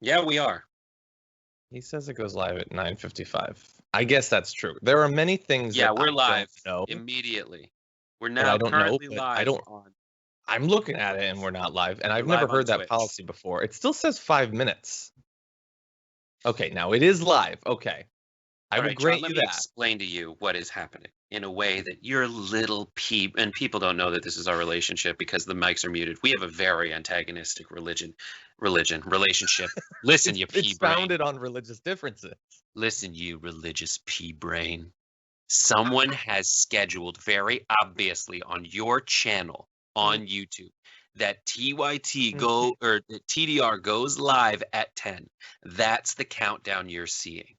Yeah, we are. He says it goes live at 9:55. I guess that's true. There are many things Yeah, that we're I live don't know, immediately. We're that I now don't know, currently but I live don't. on. I'm looking at it and we're not live, and We're I've never live on heard that Twitch. policy before. It still says 5 minutes. Okay, now it is live. Okay. I All will right, John, grant let you me that. explain to you what is happening in a way that your little peep, and people don't know that this is our relationship because the mics are muted. We have a very antagonistic relationship. Listen, you pea It's brain. founded on religious differences. Listen, you religious pea brain. Someone has scheduled very obviously on your channel on YouTube that that TDR goes live at 10. That's the countdown you're seeing.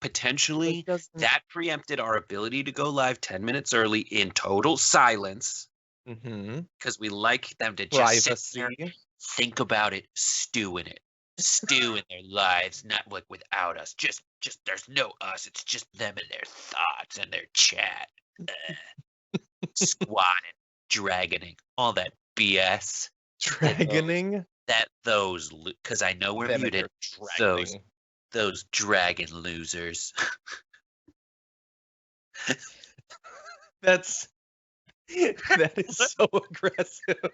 Potentially, that preempted our ability to go live 10 minutes early in total silence because we like them to just sit there, think about it, stew in their lives, not like without us. Just there's no us. It's just them and their thoughts and their chat, squatting, dragoning, all that BS. Dragoning? Because I know we're muted. Those dragon losers. That is so aggressive.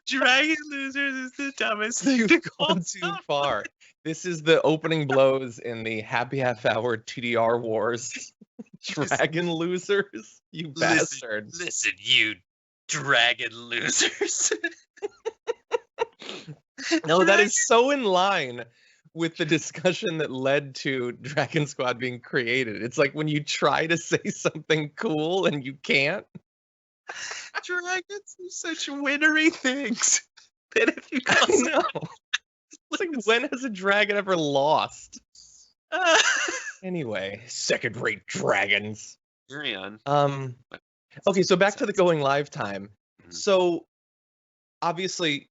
Dragon losers is the dumbest thing You've to gone too far. This is the opening blows in the happy half hour TDR wars. Dragon losers, you bastard. Listen, you dragon losers. No, that is so in line with the discussion that led to Dragon Squad being created. It's like when you try to say something cool and you can't. Dragons are such winnery things. That if you know. It's like, when has a dragon ever lost? Anyway, second-rate dragons. Carry on. Okay, so back to the going live time. So, obviously,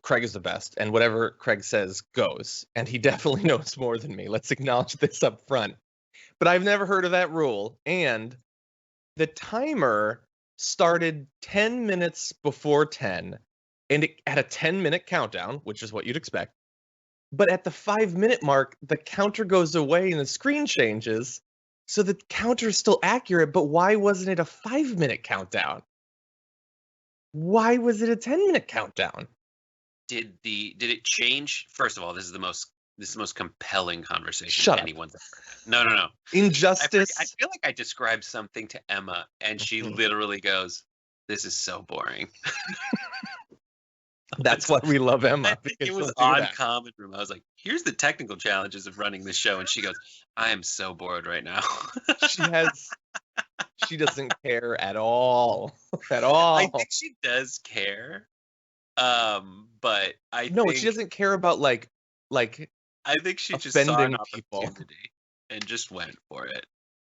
Craig is the best, and whatever Craig says goes, and he definitely knows more than me. Let's acknowledge this up front. But I've never heard of that rule, and the timer started 10 minutes before 10, and it had a 10-minute countdown, which is what you'd expect. But at the 5-minute mark, the counter goes away and the screen changes, so the counter is still accurate, but why wasn't it a 5-minute countdown? Why was it a 10-minute countdown? Did it change? First of all, this is the most compelling conversation Shut anyone's ever. No. Injustice. I feel like I described something to Emma, and she literally goes, "This is so boring." That's why we love Emma. I think it was on Common Room. I was like, "Here's the technical challenges of running this show," and she goes, "I am so bored right now." She doesn't care at all. At all. I think she does care. But she doesn't care about like I think she just saw an opportunity and just went for it.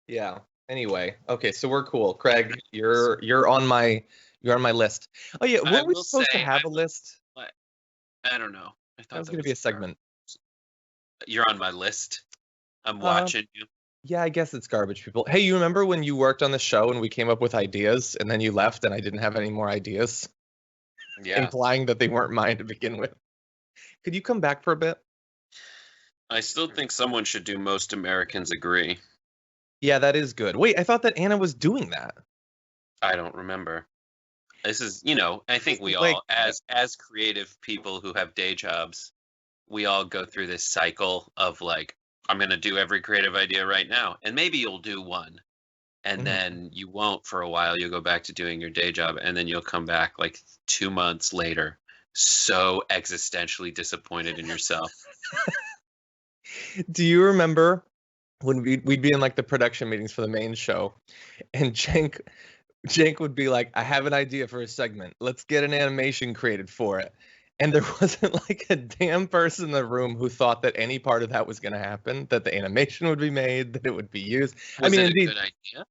Yeah. Anyway, okay, so we're cool. Craig, you're on my list. Oh yeah, weren't we supposed to have a list? I don't know. I thought that was going to be a segment. You're on my list. I'm watching you. Yeah, I guess it's garbage people. Hey, you remember when you worked on the show and we came up with ideas and then you left and I didn't have any more ideas? Yeah. Implying that they weren't mine to begin with. Could you come back for a bit? I still think someone should do Most Americans Agree. Yeah, that is good. Wait, I thought that Anna was doing that. I don't remember. This is, I think we all, as creative people who have day jobs, we all go through this cycle of like, I'm going to do every creative idea right now. And maybe you'll do one. And then you won't for a while. You'll go back to doing your day job. And then you'll come back like 2 months later, so existentially disappointed in yourself. Do you remember when we'd be in like the production meetings for the main show, and Cenk would be like, I have an idea for a segment. Let's get an animation created for it. And there wasn't like a damn person in the room who thought that any part of that was going to happen, that the animation would be made, that it would be used. Was it indeed a good idea?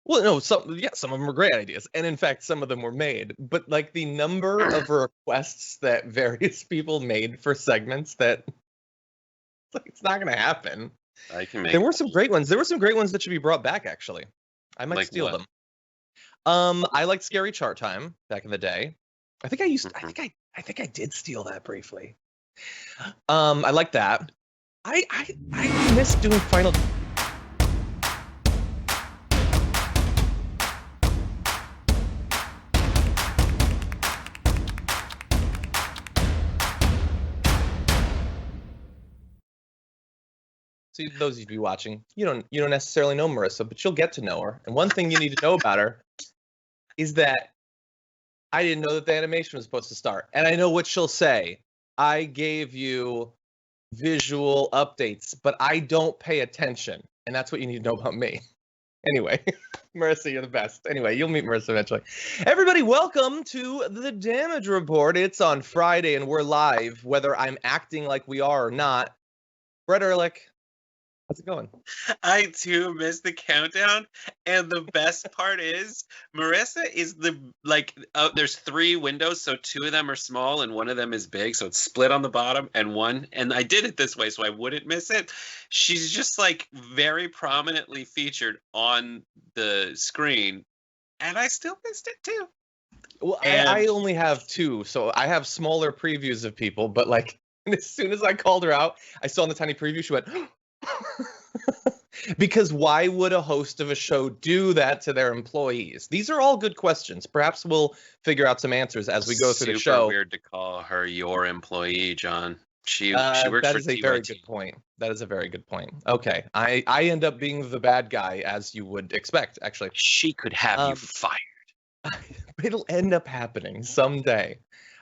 Well, no, some of them were great ideas. And in fact, some of them were made. But like the number of requests that various people made for segments that it's not going to happen. There were some great ones. There were some great ones that should be brought back, actually. I might steal them. I liked Scary Chart Time back in the day. I think I used. I think I did steal that briefly. I like that. I miss doing final. See, those of you watching, you don't necessarily know Marissa, but you'll get to know her. And one thing you need to know about her is that I didn't know that the animation was supposed to start. And I know what she'll say. I gave you visual updates, but I don't pay attention. And that's what you need to know about me. Anyway, Marissa, you're the best. Anyway, you'll meet Marissa eventually. Everybody, welcome to the Damage Report. It's on Friday and we're live, whether I'm acting like we are or not. Brett Erlich. How's it going? I too missed the countdown, and the best part is Marissa is there's 3 windows, so 2 of them are small and 1 of them is big, so it's split on the bottom and I did it this way so I wouldn't miss it. She's just like very prominently featured on the screen, and I still missed it too. Well, I only have 2, so I have smaller previews of people, but like as soon as I called her out, I saw in the tiny preview she went. Because why would a host of a show do that to their employees? These are all good questions. Perhaps we'll figure out some answers as we go through the show. Super weird to call her your employee, John. She works for That is a very good point. That is a very good point. Okay, I end up being the bad guy, as you would expect, actually. She could have you fired. It'll end up happening someday.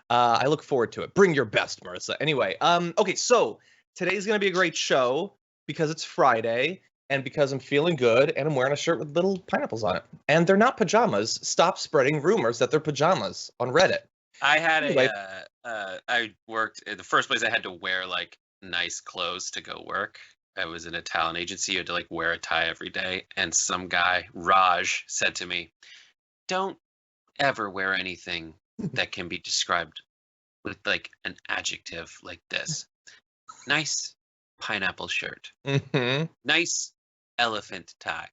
I look forward to it. Bring your best, Marissa. Anyway, okay, so today's going to be a great show. Because it's Friday, and because I'm feeling good, and I'm wearing a shirt with little pineapples on it. And they're not pajamas. Stop spreading rumors that they're pajamas on Reddit. I had I worked at the first place I had to wear like nice clothes to go work. I was in a talent agency. You had to like wear a tie every day. And some guy, Raj, said to me, "Don't ever wear anything that can be described with like an adjective like this. Nice pineapple shirt. Mm-hmm. Nice elephant tie."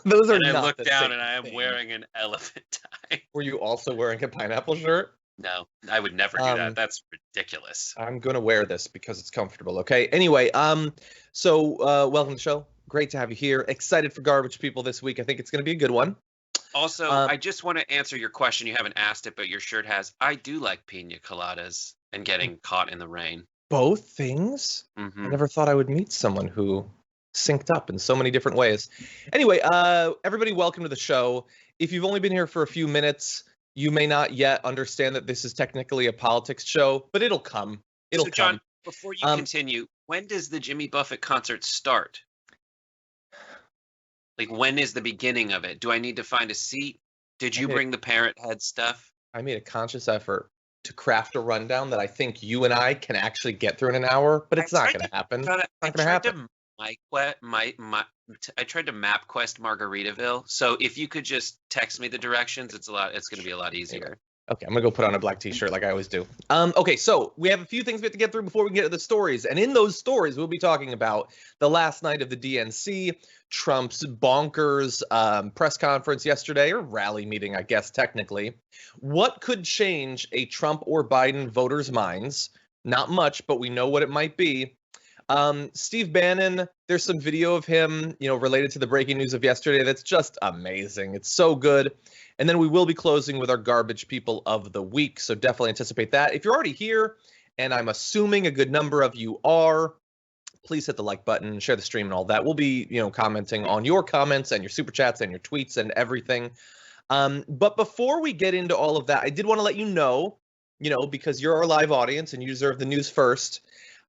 Those are and not I look the down same and I am thing. wearing an elephant tie. Were you also wearing a pineapple shirt? No, I would never do that. That's ridiculous. I'm gonna wear this because it's comfortable. Okay. Anyway, so welcome to the show. Great to have you here. Excited for Garbage People this week. I think it's gonna be a good one. Also, I just want to answer your question. You haven't asked it, but your shirt has. I do like pina coladas and getting caught in the rain. Both things? Mm-hmm. I never thought I would meet someone who synced up in so many different ways. Anyway, everybody, welcome to the show. If you've only been here for a few minutes, you may not yet understand that this is technically a politics show, but it'll come. It'll come. John, before you continue, when does the Jimmy Buffett concert start? Like, when is the beginning of it? Do I need to find a seat? Did you bring the parrot head stuff? I made a conscious effort to craft a rundown that I think you and I can actually get through in an hour, but it's not going to happen. It's not going to happen. I tried to map quest Margaritaville, so if you could just text me the directions, it's going to be a lot easier. Okay, I'm gonna go put on a black t-shirt like I always do. Okay, so we have a few things we have to get through before we get to the stories, and in those stories, we'll be talking about the last night of the DNC, Trump's bonkers press conference yesterday, or rally meeting, I guess technically. What could change a Trump or Biden voters' minds? Not much, but we know what it might be. Steve Bannon, there's some video of him, related to the breaking news of yesterday. That's just amazing. It's so good. And then we will be closing with our Garbage People of the Week. So definitely anticipate that. If you're already here, and I'm assuming a good number of you are, please hit the like button, share the stream and all that. We'll be, commenting on your comments and your super chats and your tweets and everything. But before we get into all of that, I did want to let you know, because you're our live audience and you deserve the news first.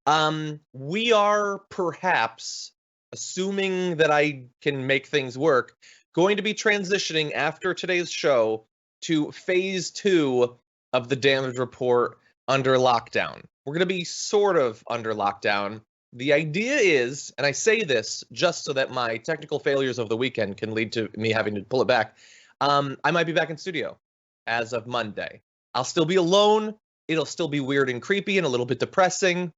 We are perhaps, assuming that I can make things work, going to be transitioning after today's show to phase 2 of the Damage Report under lockdown. We're going to be sort of under lockdown. The idea is, and I say this just so that my technical failures of the weekend can lead to me having to pull it back, I might be back in studio as of Monday. I'll still be alone. It'll still be weird and creepy and a little bit depressing,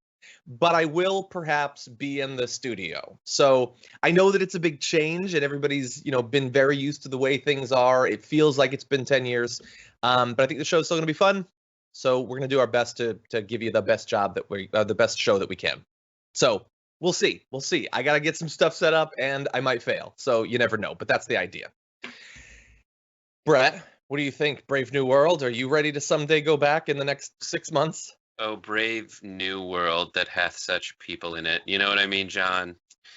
but I will perhaps be in the studio. So I know that it's a big change and everybody's, been very used to the way things are. It feels like it's been 10 years, but I think the show's still going to be fun. So we're gonna do our best to give you the best job that the best show that we can. So we'll see. We'll see. I gotta get some stuff set up, and I might fail. So you never know. But that's the idea. Brett, what do you think? Brave New World? Are you ready to someday go back in the next 6 months? Oh, brave new world that hath such people in it. You know what I mean, John?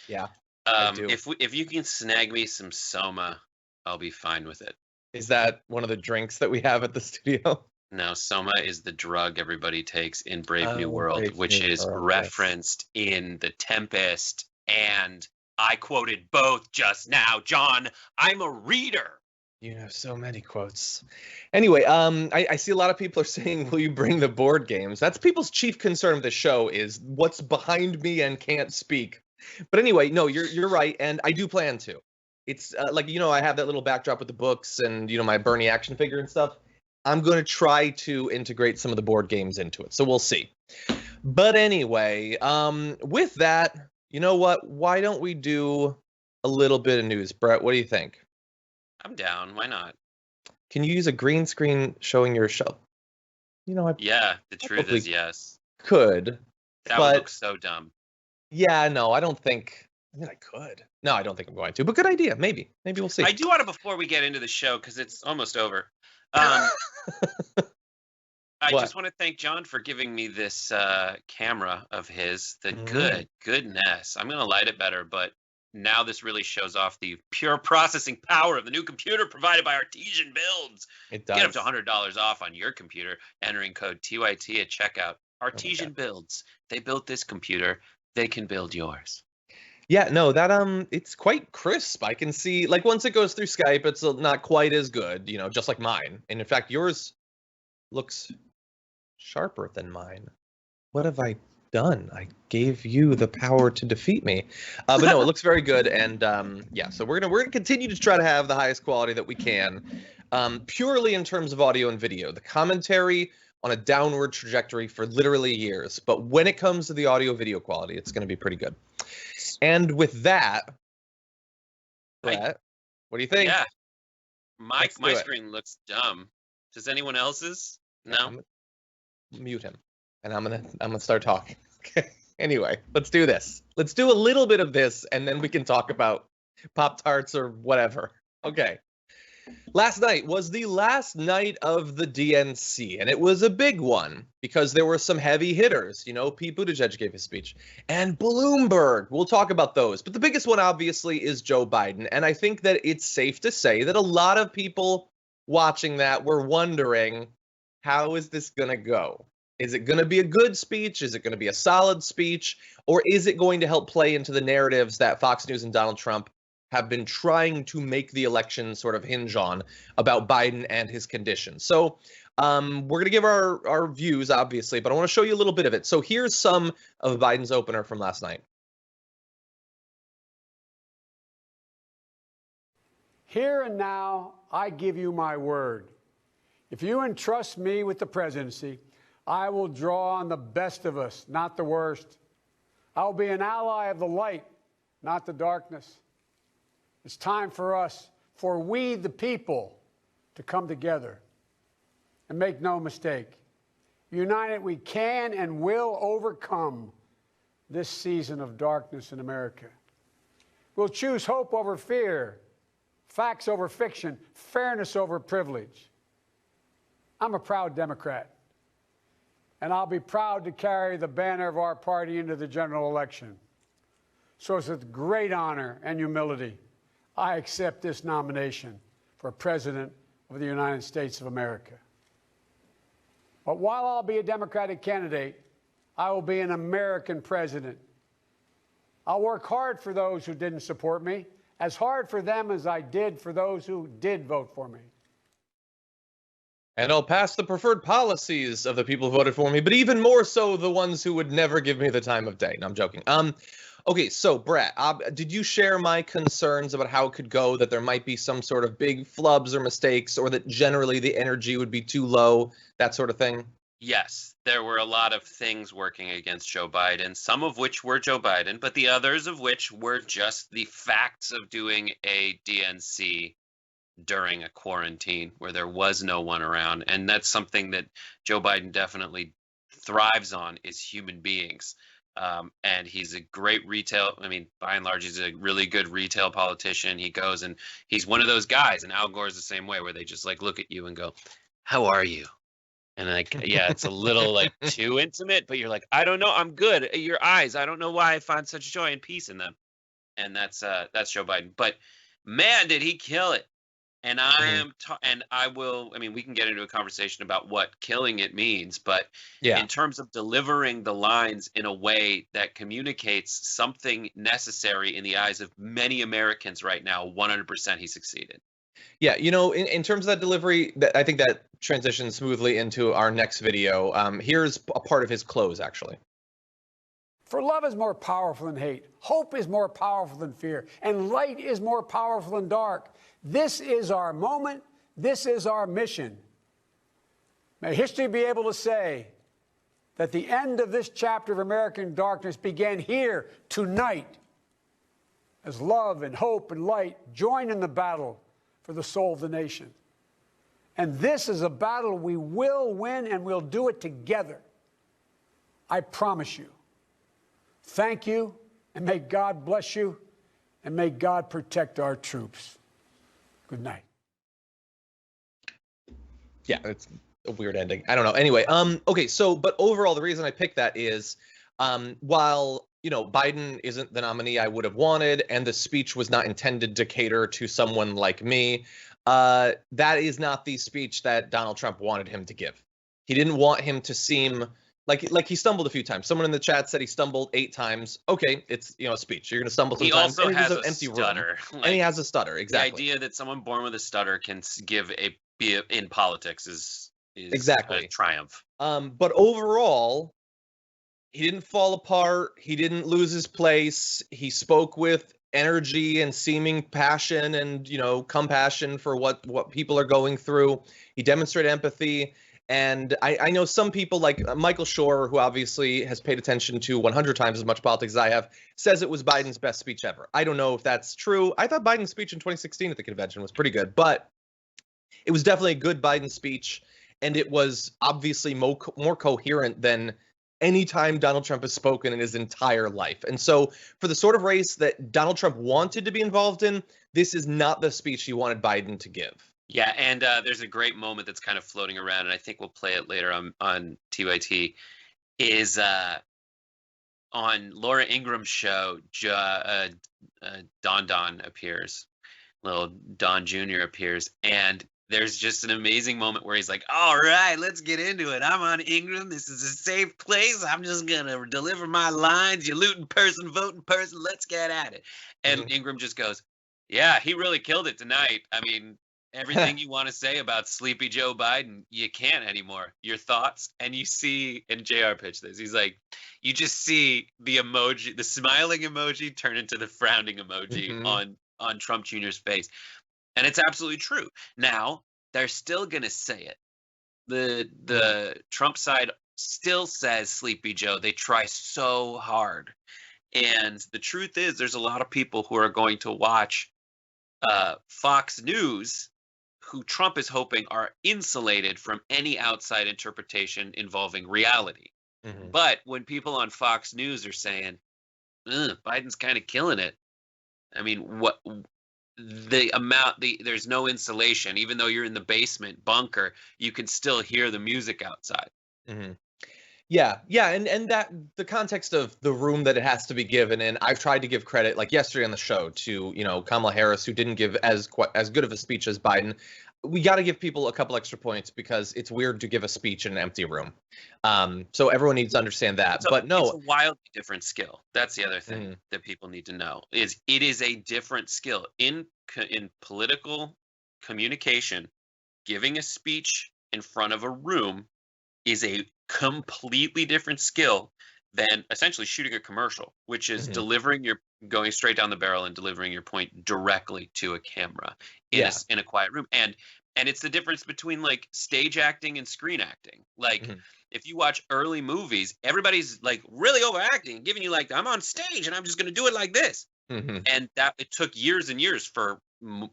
Yeah. I do. If you can snag me some Soma, I'll be fine with it. Is that one of the drinks that we have at the studio? No, Soma is the drug everybody takes in Brave New Oh, World, Brave which New is World, yes. referenced in The Tempest, and I quoted both just now. John, I'm a reader. You have so many quotes. Anyway, I see a lot of people are saying, will you bring the board games? That's people's chief concern of the show is what's behind me and can't speak. But anyway, no, you're right, and I do plan to. It's like, I have that little backdrop with the books and, my Bernie action figure and stuff. I'm going to try to integrate some of the board games into it, so we'll see. But anyway, with that, you know what? Why don't we do a little bit of news? Brett, what do you think? I'm down. Why not? Can you use a green screen showing your show? Yeah, the truth is yes. Could. That would look so dumb. Yeah, no, I don't think. I mean, I could. No, I don't think I'm going to. But good idea. Maybe we'll see. I do want to, before we get into the show, because it's almost over. I just want to thank John for giving me this camera of his. Goodness. I'm going to light it better, but now this really shows off the pure processing power of the new computer provided by Artesian Builds. It does. Get up to $100 off on your computer, entering code TYT at checkout. Artesian Builds. They built this computer. They can build yours. Yeah, no, that it's quite crisp. I can see, like, once it goes through Skype, it's not quite as good, just like mine. And in fact, yours looks sharper than mine. What have I done? I gave you the power to defeat me. But no, it looks very good. And yeah, so we're gonna continue to try to have the highest quality that we can, purely in terms of audio and video. The commentary on a downward trajectory for literally years, but when it comes to the audio video quality, it's going to be pretty good. And with that, Brett, what do you think? Yeah, my screen looks dumb. Does anyone else's? No. I'm gonna mute him, and I'm gonna start talking. Okay. Anyway, let's do this. Let's do a little bit of this, and then we can talk about Pop-Tarts or whatever. Okay. Last night was the last night of the DNC, and it was a big one because there were some heavy hitters. Pete Buttigieg gave his speech, and Bloomberg. We'll talk about those. But the biggest one, obviously, is Joe Biden, and I think that it's safe to say that a lot of people watching that were wondering, how is this going to go? Is it going to be a good speech? Is it going to be a solid speech? Or is it going to help play into the narratives that Fox News and Donald Trump have been trying to make the election sort of hinge on about Biden and his condition? So we're going to give our views, obviously, but I want to show you a little bit of it. So here's some of Biden's opener from last night. Here and now, I give you my word. If you entrust me with the presidency, I will draw on the best of us, not the worst. I will be an ally of the light, not the darkness. It's time for us, for we the people, to come together. And make no mistake, united we can and will overcome this season of darkness in America. We'll choose hope over fear, facts over fiction, fairness over privilege. I'm a proud Democrat, and I'll be proud to carry the banner of our party into the general election. So it's with great honor and humility I accept this nomination for President of the United States of America. But while I'll be a Democratic candidate, I will be an American president. I'll work hard for those who didn't support me, as hard for them as I did for those who did vote for me. And I'll pass the preferred policies of the people who voted for me, but even more so the ones who would never give me the time of day. No, I'm joking. Okay, so Brett, did you share my concerns about how it could go, that there might be some sort of big flubs or mistakes, or that generally the energy would be too low, that sort of thing? Yes, there were a lot of things working against Joe Biden, some of which were Joe Biden, but the others of which were just the facts of doing a DNC during a quarantine where there was no one around. And that's something that Joe Biden definitely thrives on, is human beings. And he's a great retail. I mean, by and large, he's a really good retail politician. He goes and he's one of those guys, and Al Gore's the same way, where they just like look at you and go, "How are you?" And like, yeah, it's a little like too intimate, but you're like, "I don't know, I'm good." Your eyes, I don't know why I find such joy and peace in them. And that's Joe Biden. But man, did he kill it! And I mean, we can get into a conversation about what killing it means, but in terms of delivering the lines in a way that communicates something necessary in the eyes of many Americans right now, 100% he succeeded. Yeah, in terms of that delivery, I think that transitions smoothly into our next video. Here's a part of his close, actually. For love is more powerful than hate. Hope is more powerful than fear. And light is more powerful than dark. This is our moment. This is our mission. May history be able to say that the end of this chapter of American darkness began here tonight, as love and hope and light join in the battle for the soul of the nation. And this is a battle we will win, and we'll do it together. I promise you. Thank you, and may God bless you, and may God protect our troops. Good night. Yeah, it's a weird ending. I don't know. Anyway, okay, so, but overall, the reason I picked that is, while, Biden isn't the nominee I would have wanted, and the speech was not intended to cater to someone like me, that is not the speech that Donald Trump wanted him to give. He didn't want him to seem like he stumbled a few times. Someone in the chat said he stumbled 8 times. Okay, it's a speech. You're gonna stumble sometimes. He also has an empty stutter. And he has a stutter. Exactly. The idea that someone born with a stutter can be in politics is exactly a triumph. But overall, he didn't fall apart. He didn't lose his place. He spoke with energy and seeming passion and compassion for what people are going through. He demonstrated empathy. And I know some people like Michael Shore, who obviously has paid attention to 100 times as much politics as I have, says it was Biden's best speech ever. I don't know if that's true. I thought Biden's speech in 2016 at the convention was pretty good, but it was definitely a good Biden speech. And it was obviously more coherent than any time Donald Trump has spoken in his entire life. And so for the sort of race that Donald Trump wanted to be involved in, this is not the speech he wanted Biden to give. Yeah, and there's a great moment that's kind of floating around, and I think we'll play it later on TYT, is on Laura Ingram's show, Don appears, little Don Jr. appears, and there's just an amazing moment where he's like, "All right, let's get into it. I'm on Ingram. This is a safe place. I'm just going to deliver my lines. You looting person, voting person. Let's get at it." And Ingram just goes, "Yeah, he really killed it tonight. I mean, everything you want to say about Sleepy Joe Biden, you can't anymore. Your thoughts?" And you see, and JR pitched this, he's like, you just see the emoji, the smiling emoji turn into the frowning emoji on Trump Jr.'s face. And it's absolutely true. Now, they're still going to say it. The Trump side still says Sleepy Joe. They try so hard. And the truth is, there's a lot of people who are going to watch Fox News who Trump is hoping are insulated from any outside interpretation involving reality. But when people on Fox News are saying, Biden's kind of killing it, I mean, there's no insulation. Even though you're in the basement bunker, you can still hear the music outside. Yeah, and that the context of the room that it has to be given in, I've tried to give credit, like yesterday on the show, to Kamala Harris, who didn't give as good of a speech as Biden. We got to give people a couple extra points because it's weird to give a speech in an empty room. So everyone needs to understand that. It's a wildly different skill. That's the other thing that people need to know, is it is a different skill in political communication. Giving a speech in front of a room is a completely different skill than essentially shooting a commercial, which is going straight down the barrel and delivering your point directly to a camera in a quiet room. And it's the difference between like stage acting and screen acting. Like if you watch early movies, everybody's like really overacting, giving you like, I'm on stage and I'm just going to do it like this. And that it took years and years for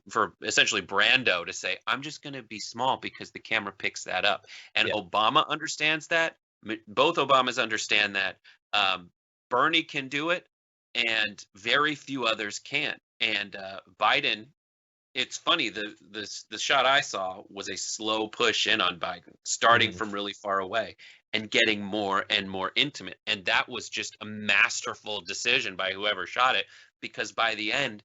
for essentially Brando to say, I'm just going to be small because the camera picks that up. And Obama understands that. Both Obamas understand that. Bernie can do it, and very few others can. And Biden, it's funny, the shot I saw was a slow push in on Biden, starting from really far away and getting more and more intimate. And that was just a masterful decision by whoever shot it, because by the end,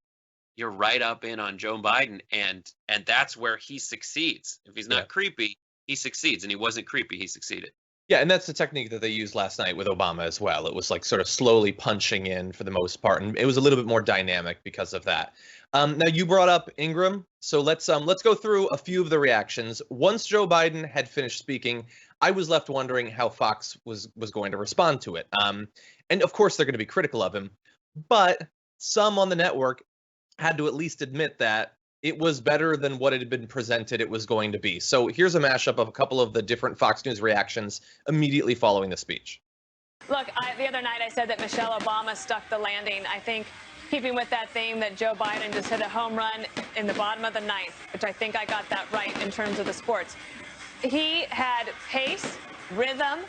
you're right up in on Joe Biden, and that's where he succeeds. If he's not creepy, he succeeds, and he wasn't creepy, he succeeded. Yeah, and that's the technique that they used last night with Obama as well. It was like sort of slowly punching in for the most part, and it was a little bit more dynamic because of that. Now you brought up Ingram, so let's go through a few of the reactions. Once Joe Biden had finished speaking, I was left wondering how Fox was going to respond to it. And of course they're going to be critical of him, but some on the network had to at least admit that it was better than what it had been presented it was going to be. So here's a mashup of a couple of the different Fox News reactions immediately following the speech. Look, the other night I said that Michelle Obama stuck the landing. I think, keeping with that theme, that Joe Biden just hit a home run in the bottom of the ninth, which I think I got that right in terms of the sports. He had pace, rhythm,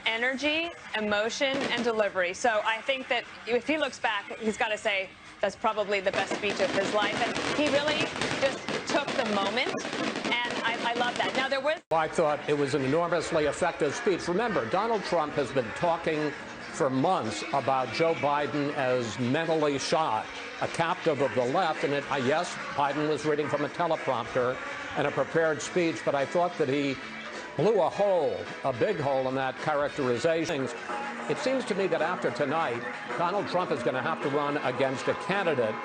energy, emotion, and delivery. So I think that if he looks back, he's got to say, that's probably the best speech of his life. And he really just took the moment, and I love that. Now, there was... I thought it was an enormously effective speech. Remember, Donald Trump has been talking for months about Joe Biden as mentally shot, a captive of the left. And yes, Biden was reading from a teleprompter and a prepared speech, but I thought that he blew a big hole in that characterization. It seems to me that after tonight, Donald Trump is going to have to run against a candidate,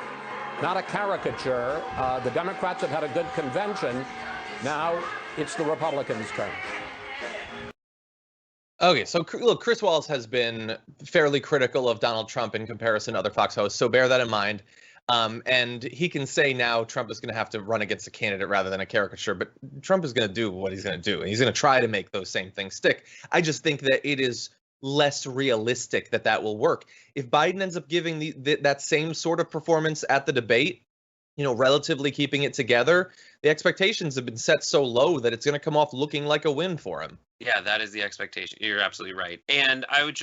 not a caricature. The Democrats have had a good convention. Now it's the Republicans' turn. Okay, so look, Chris Wallace has been fairly critical of Donald Trump in comparison to other Fox hosts, so bear that in mind. And he can say now Trump is going to have to run against a candidate rather than a caricature, but Trump is going to do what he's going to do, and he's going to try to make those same things stick. I just think that it is less realistic that will work. If Biden ends up giving that same sort of performance at the debate, relatively keeping it together, the expectations have been set so low that it's going to come off looking like a win for him. Yeah, that is the expectation. You're absolutely right. And I would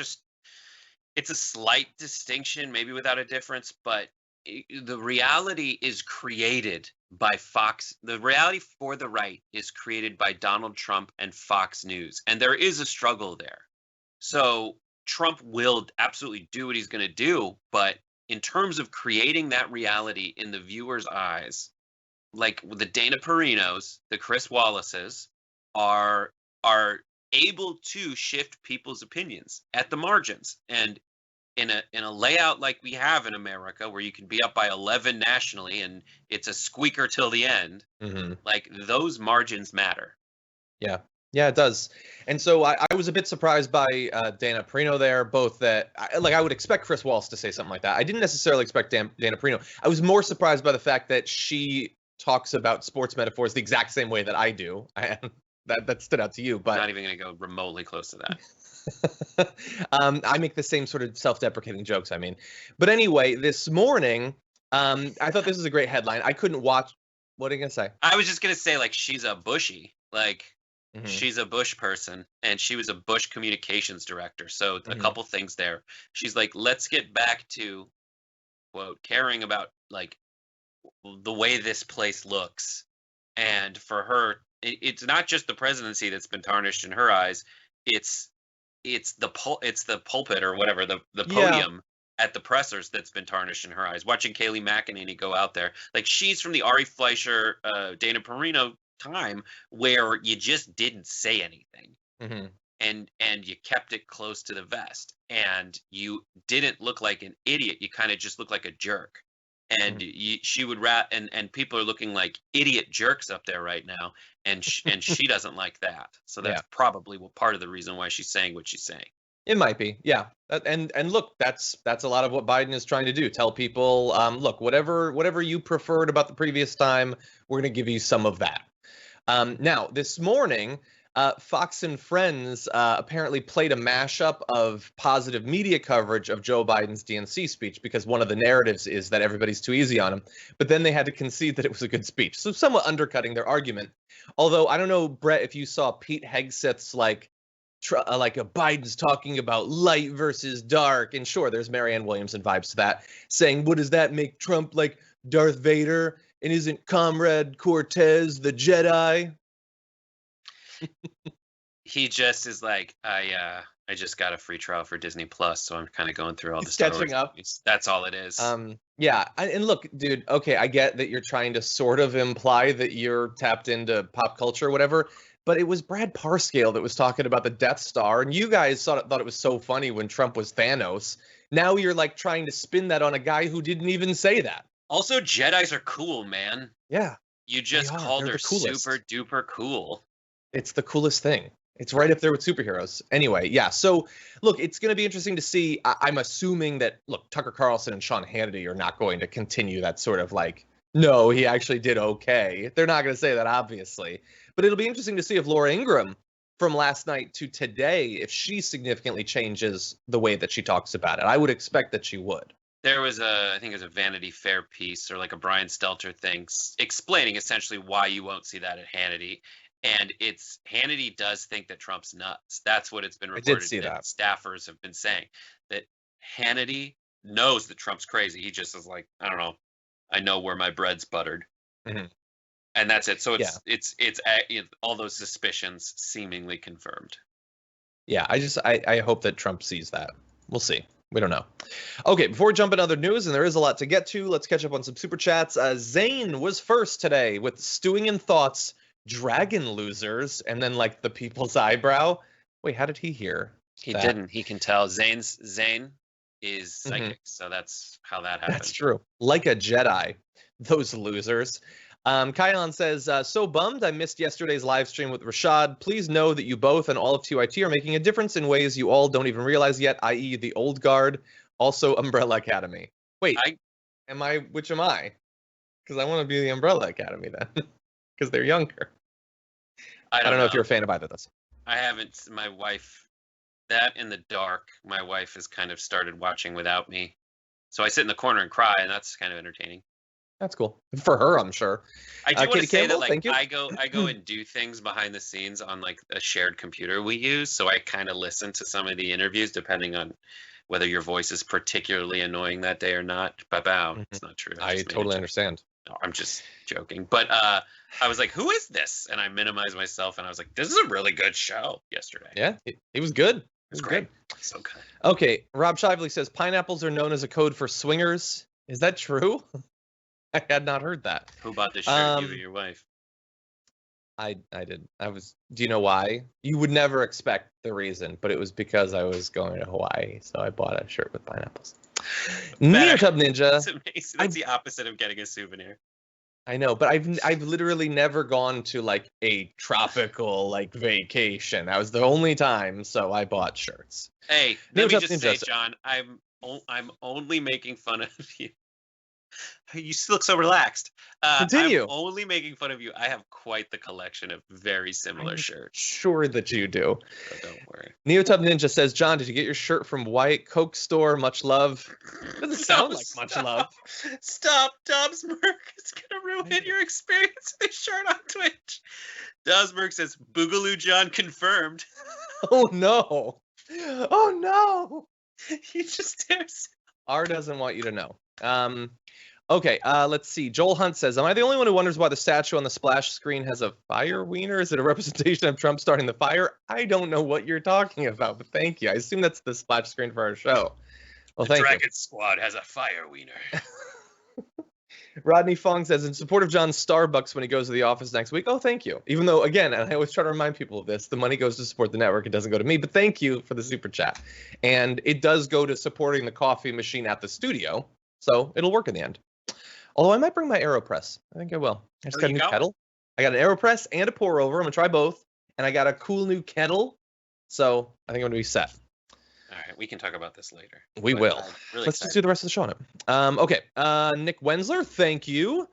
it's a slight distinction, maybe without a difference, but the reality is created by Fox. The reality for the right is created by Donald Trump and Fox News. And there is a struggle there. So Trump will absolutely do what he's going to do. But in terms of creating that reality in the viewer's eyes, like the Dana Perinos, the Chris Wallaces are able to shift people's opinions at the margins. And in a layout like we have in America, where you can be up by 11 nationally and it's a squeaker till the end, like those margins matter. Yeah, it does. And so I was a bit surprised by Dana Perino there, both that I would expect Chris Wallace to say something like that. I didn't necessarily expect Dana Perino. I was more surprised by the fact that she talks about sports metaphors the exact same way that I do. That stood out to you, but I'm not even going to go remotely close to that. I make the same sort of self-deprecating jokes, But anyway, this morning, I thought this was a great headline. I couldn't watch. What are you going to say? I was just going to say, she's a Bushy. She's a Bush person, and she was a Bush communications director. So a couple things there. She's like, let's get back to, quote, caring about, the way this place looks. And for her, it's not just the presidency that's been tarnished in her eyes. It's the pulpit or whatever, the podium at the pressers that's been tarnished in her eyes. Watching Kayleigh McEnany go out there, she's from the Ari Fleischer, Dana Perino time where you just didn't say anything, and you kept it close to the vest, and you didn't look like an idiot. You kind of just looked like a jerk. And she would and people are looking like idiot jerks up there right now, and she doesn't like that. So that's probably part of the reason why she's saying what she's saying. It might be, yeah. And look, that's a lot of what Biden is trying to do. Tell people, look, whatever you preferred about the previous time, we're going to give you some of that. Now, this morning, Fox and Friends apparently played a mashup of positive media coverage of Joe Biden's DNC speech because one of the narratives is that everybody's too easy on him. But then they had to concede that it was a good speech. So somewhat undercutting their argument. Although, I don't know, Brett, if you saw Pete Hegseth's like a Biden's talking about light versus dark. And sure, there's Marianne Williamson vibes to that, saying, what does that make Trump like Darth Vader? And isn't Comrade Cortez the Jedi? He just is like, I just got a free trial for Disney Plus, so I'm kind of going through all the Star Wars catching up. movies. That's all it is. Yeah, and look, dude. Okay, I get that you're trying to sort of imply that you're tapped into pop culture or whatever, but it was Brad Parscale that was talking about the Death Star, and you guys thought it was so funny when Trump was Thanos. Now you're like trying to spin that on a guy who didn't even say that. Also, Jedis are cool, man. Yeah, you just called her the super duper cool. It's the coolest thing. It's right up there with superheroes. Anyway, yeah. So, look, it's going to be interesting to see. I'm assuming that, look, Tucker Carlson and Sean Hannity are not going to continue that sort of like, no, he actually did okay. They're not going to say that, obviously. But it'll be interesting to see if Laura Ingraham from last night to today, if she significantly changes the way that she talks about it. I would expect that she would. There was I think it was a Vanity Fair piece or like a Brian Stelter thing explaining essentially why you won't see that at Hannity. And Hannity does think that Trump's nuts. That's what it's been reported. I did see that. Staffers have been saying that Hannity knows that Trump's crazy. He just is like, I don't know. I know where my bread's buttered. Mm-hmm. And that's it. So it's all those suspicions seemingly confirmed. Yeah, I hope that Trump sees that. We'll see. We don't know. Okay, before we jump into other news, and there is a lot to get to, let's catch up on some super chats. Zane was first today with Stewing in Thoughts, Dragon Losers, and then like the people's eyebrow. Wait, how did he hear? He didn't. He can tell. Zane is psychic, so that's how that happens. That's true. Like a Jedi, those losers. Kylon says, so bummed I missed yesterday's live stream with Rashad. Please know that you both and all of TYT are making a difference in ways you all don't even realize yet, i.e. the old guard, also Umbrella Academy. Wait, which am I? Because I want to be the Umbrella Academy then, because they're younger. I don't know if you're a fan of either of those. I haven't. My wife, that in the dark, my wife has kind of started watching without me. So I sit in the corner and cry, and that's kind of entertaining. That's cool for her, I'm sure. I do want to say that, like, I go and do things behind the scenes on like a shared computer we use, so I kind of listen to some of the interviews depending on whether your voice is particularly annoying that day or not. It's not true. I totally understand. No, I'm just joking. But I was like, who is this? And I minimized myself, and I was like, this is a really good show yesterday. Yeah, it was good. It was great. So good. Okay, Rob Shively says pineapples are known as a code for swingers. Is that true? I had not heard that. Who bought this shirt? You or your wife? I did. Do you know why? You would never expect the reason, but it was because I was going to Hawaii, so I bought a shirt with pineapples. Neotub Ninja. That's amazing. That's the opposite of getting a souvenir. I know, but I've literally never gone to like a tropical like vacation. That was the only time, so I bought shirts. Hey, let me just say, John, I'm only making fun of you. You look so relaxed. Continue. I'm only making fun of you. I have quite the collection of very similar shirts. Sure that you do. But don't worry. Neotub Ninja says, John, did you get your shirt from White Coke Store? Much love. Doesn't sound like much love. Stop, Dobbsmerk. It's going to ruin your experience with this shirt on Twitch. Dobbsmerk says, Boogaloo John confirmed. Oh, no. Oh, no. He just stares. R doesn't want you to know. Okay, let's see. Joel Hunt says, am I the only one who wonders why the statue on the splash screen has a fire wiener? Is it a representation of Trump starting the fire? I don't know what you're talking about, but thank you. I assume that's the splash screen for our show. Well, thank you. Dragon Squad has a fire wiener. Rodney Fong says, in support of John's Starbucks when he goes to the office next week. Oh, thank you. Even though, again, and I always try to remind people of this, the money goes to support the network. It doesn't go to me, but thank you for the super chat. And it does go to supporting the coffee machine at the studio, so it'll work in the end. Although I might bring my AeroPress. I think I will. I just got a new kettle. I got an AeroPress and a pour over. I'm going to try both. And I got a cool new kettle. So I think I'm going to be set. All right. We can talk about this later. We will. Really Let's just do the rest of the show now. Okay. Nick Wensler, thank you.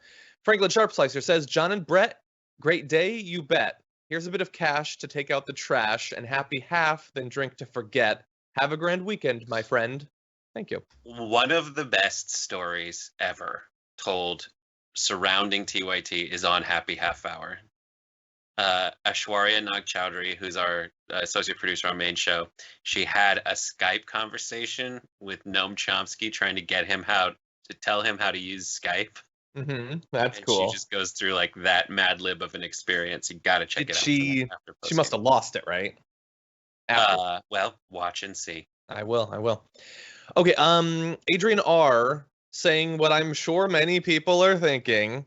Franklin Sharp Slicer says, John and Brett, great day, you bet. Here's a bit of cash to take out the trash, and happy half, then drink to forget. Have a grand weekend, my friend. Thank you. One of the best stories ever told surrounding TYT is on Happy Half Hour. Aishwarya Nagchowdhury, who's our associate producer on main show, she had a Skype conversation with Noam Chomsky trying to get him tell him how to use Skype. That's and cool. She just goes through like that Mad Lib of an experience. You got to check it out. She must have lost it, right? Well, watch and see. I will. Okay, Adrian R saying what I'm sure many people are thinking.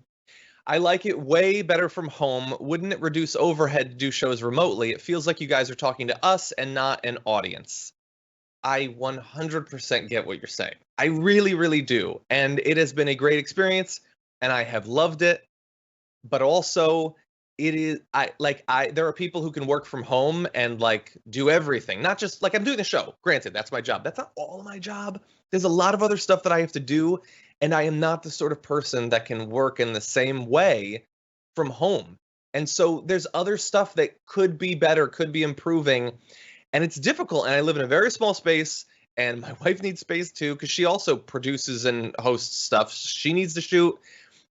I like it way better from home. Wouldn't it reduce overhead to do shows remotely? It feels like you guys are talking to us and not an audience. I 100% get what you're saying. I really, really do. And it has been a great experience and I have loved it. But also it is there are people who can work from home and like do everything. Not just like I'm doing the show. Granted, that's my job. That's not all my job. There's a lot of other stuff that I have to do. And I am not the sort of person that can work in the same way from home. And so there's other stuff that could be better, could be improving. And it's difficult. And I live in a very small space. And my wife needs space too, because she also produces and hosts stuff. She needs to shoot.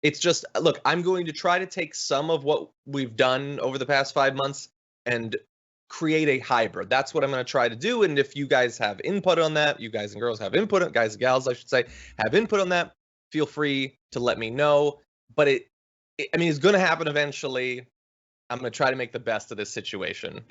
It's just, look, I'm going to try to take some of what we've done over the past 5 months and create a hybrid. That's what I'm going to try to do. And if you guys have input on that, you guys and girls have input, guys and gals, I should say, have input on that, feel free to let me know. But it's going to happen eventually. I'm going to try to make the best of this situation.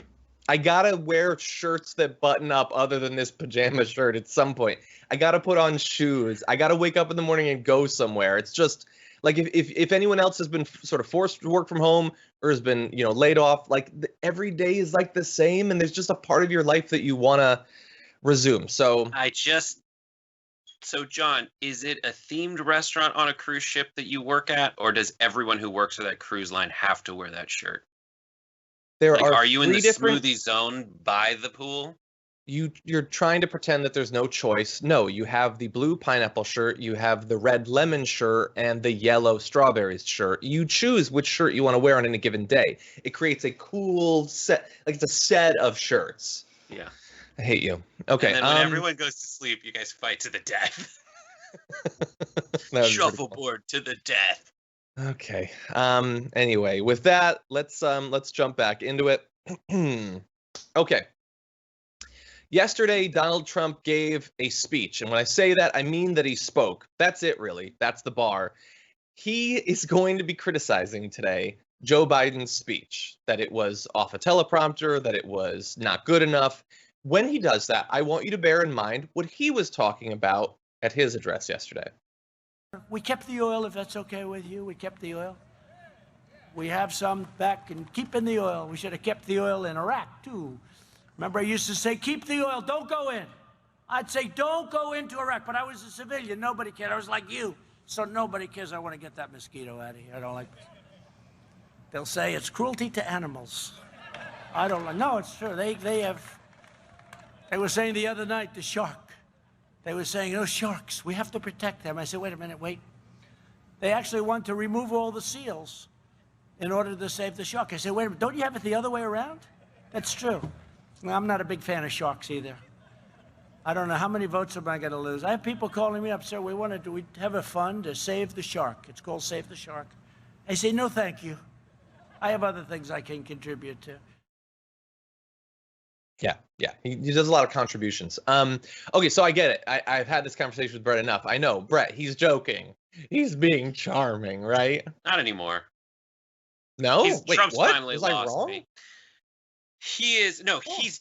I got to wear shirts that button up other than this pajama shirt at some point. I got to put on shoes. I got to wake up in the morning and go somewhere. It's just like if anyone else has been sort of forced to work from home or has been, laid off, like every day is like the same. And there's just a part of your life that you want to resume. So John, is it a themed restaurant on a cruise ship that you work at, or does everyone who works for that cruise line have to wear that shirt? Are you in the smoothie zone by the pool? You're trying to pretend that there's no choice. No, you have the blue pineapple shirt, you have the red lemon shirt, and the yellow strawberries shirt. You choose which shirt you want to wear on any given day. It creates a cool set, like it's a set of shirts. Yeah. I hate you. Okay. And then when everyone goes to sleep, you guys fight to the death. Shuffleboard to the death. Okay. Anyway, with that, let's jump back into it. Okay. Yesterday, Donald Trump gave a speech, and when I say that, I mean that he spoke. That's it, really. That's the bar. He is going to be criticizing today Joe Biden's speech, that it was off a teleprompter, that it was not good enough. When he does that, I want you to bear in mind what he was talking about at his address yesterday. We kept the oil, if that's okay with you. We kept the oil. We have some back and keeping the oil. We should have kept the oil in Iraq, too. Remember, I used to say, keep the oil, don't go in. I'd say, don't go into Iraq, but I was a civilian. Nobody cared. I was like you. So nobody cares. I want to get that mosquito out of here. I don't like this. They'll say it's cruelty to animals. I don't like, no, it's true. They were saying the other night, the shark. They were saying, oh, sharks, we have to protect them. I said, wait a minute, wait. They actually want to remove all the seals in order to save the shark. I said, wait a minute, don't you have it the other way around? That's true. Well, I'm not a big fan of sharks either. I don't know how many votes am I going to lose. I have people calling me up, sir, we have a fund to save the shark. It's called Save the Shark. I say, no, thank you. I have other things I can contribute to. Yeah. He does a lot of contributions. Okay, so I get it. I've had this conversation with Brett enough. I know, Brett, he's joking. He's being charming, right? Not anymore. No? Wait, Trump's what? finally Was I lost wrong? me. He's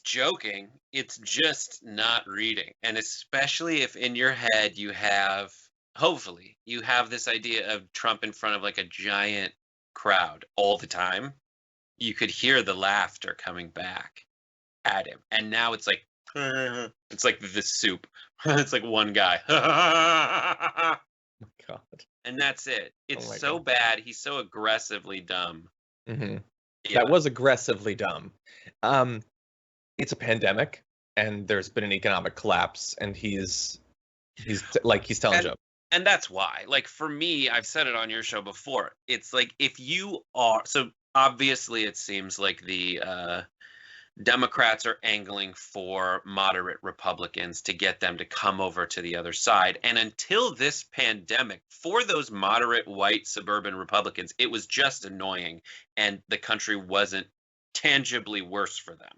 joking. It's just not reading. And especially if in your head you have, hopefully, you have this idea of Trump in front of like a giant crowd all the time, you could hear the laughter coming back at him. And now it's like, it's like the soup. It's like one guy. Oh my God. And that's it. It's so bad. He's so aggressively dumb. Mm-hmm. Yeah. That was aggressively dumb. It's a pandemic, and there's been an economic collapse, and he's telling jokes. And that's why. Like, for me, I've said it on your show before. It's like, if you are, so obviously it seems like the Democrats are angling for moderate Republicans to get them to come over to the other side. And until this pandemic, for those moderate white suburban Republicans, it was just annoying and the country wasn't tangibly worse for them.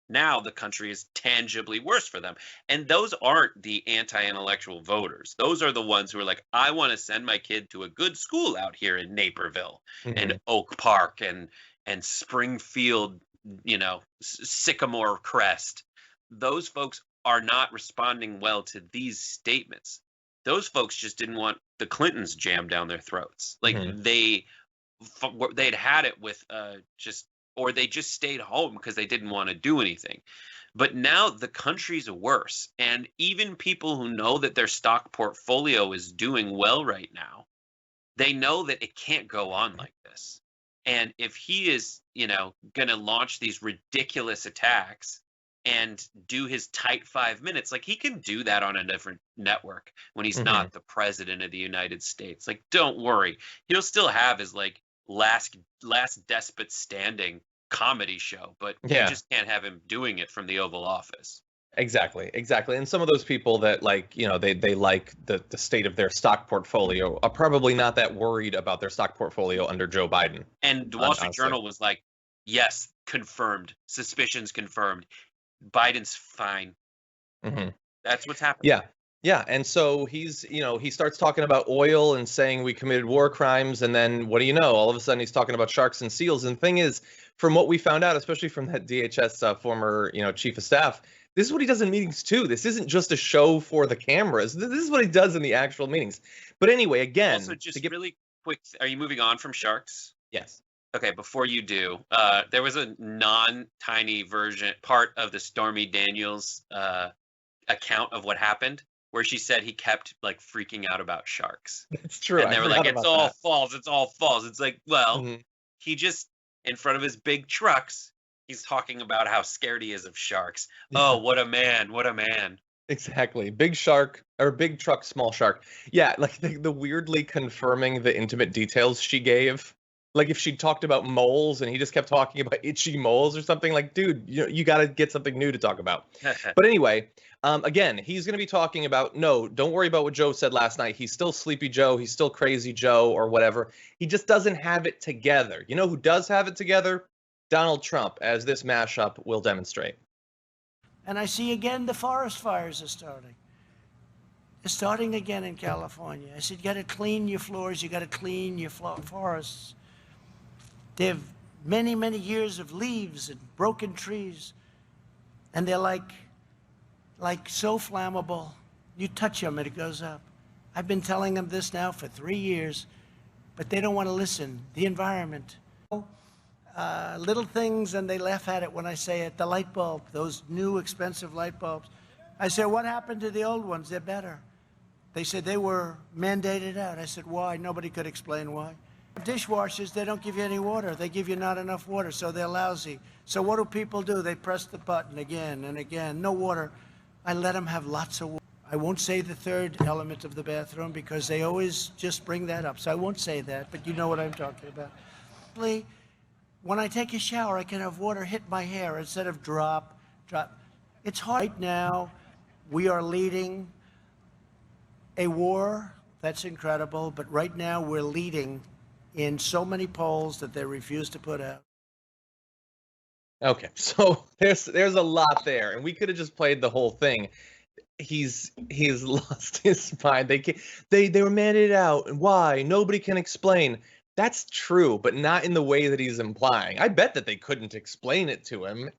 Now the country is tangibly worse for them. And those aren't the anti-intellectual voters. Those are the ones who are like, I want to send my kid to a good school out here in Naperville and Oak Park and Springfield, Sycamore Crest. Those folks are not responding well to these statements. Those folks just didn't want the Clintons jammed down their throats. Like they'd had it with or they just stayed home because they didn't want to do anything. But now the country's worse. And even people who know that their stock portfolio is doing well right now, they know that it can't go on like this. And if he is, going to launch these ridiculous attacks and do his tight 5 minutes, like he can do that on a different network when he's not the president of the United States. Like, don't worry. He'll still have his last despot standing comedy show, but you just can't have him doing it from the Oval Office. Exactly. And some of those people that they like the state of their stock portfolio are probably not that worried about their stock portfolio under Joe Biden. And the Wall Street Journal was like, yes, confirmed, suspicions confirmed, Biden's fine. That's what's happening. Yeah. And so he's, he starts talking about oil and saying we committed war crimes. And then what do you know? All of a sudden he's talking about sharks and seals. And the thing is, from what we found out, especially from that DHS former, chief of staff, this is what he does in meetings too. This isn't just a show for the cameras. This is what he does in the actual meetings. But anyway, again, also just really quick, are you moving on from sharks? Yes. Okay, before you do, there was a non-tiny part of the Stormy Daniels account of what happened, where she said he kept freaking out about sharks. That's true. And they were like, it's all false. It's all false. It's like, well, he just, in front of his big trucks, he's talking about how scared he is of sharks. Oh, what a man. What a man. Exactly. Big shark or big truck, small shark. Yeah, the weirdly confirming the intimate details she gave. Like if she talked about moles and he just kept talking about itchy moles or something, dude, you got to get something new to talk about. But anyway, again, he's going to be talking about, no, don't worry about what Joe said last night. He's still Sleepy Joe. He's still Crazy Joe or whatever. He just doesn't have it together. You know who does have it together? Donald Trump, as this mashup will demonstrate. And I see again the forest fires are starting. They're starting again in California. I said, you got to clean your floors. You got to clean your forests. They have many, many years of leaves and broken trees. And they're like so flammable. You touch them and it goes up. I've been telling them this now for 3 years, but they don't want to listen. The environment. Little things, and they laugh at it when I say it. The light bulb, those new expensive light bulbs. I said, what happened to the old ones? They're better. They said they were mandated out. I said, why? Nobody could explain why. Dishwashers, they don't give you any water. They give you not enough water, so they're lousy. So what do people do? They press the button again and again. No water. I let them have lots of water. I won't say the third element of the bathroom because they always just bring that up. So I won't say that, but you know what I'm talking about. When I take a shower, I can have water hit my hair instead of drop. It's hard. Right now, we are leading a war. That's incredible. But right now, we're leading in so many polls that they refuse to put out. Okay, so there's a lot there, and we could have just played the whole thing. He's lost his mind. They were mandated out, and why? Nobody can explain. That's true, but not in the way that he's implying. I bet that they couldn't explain it to him,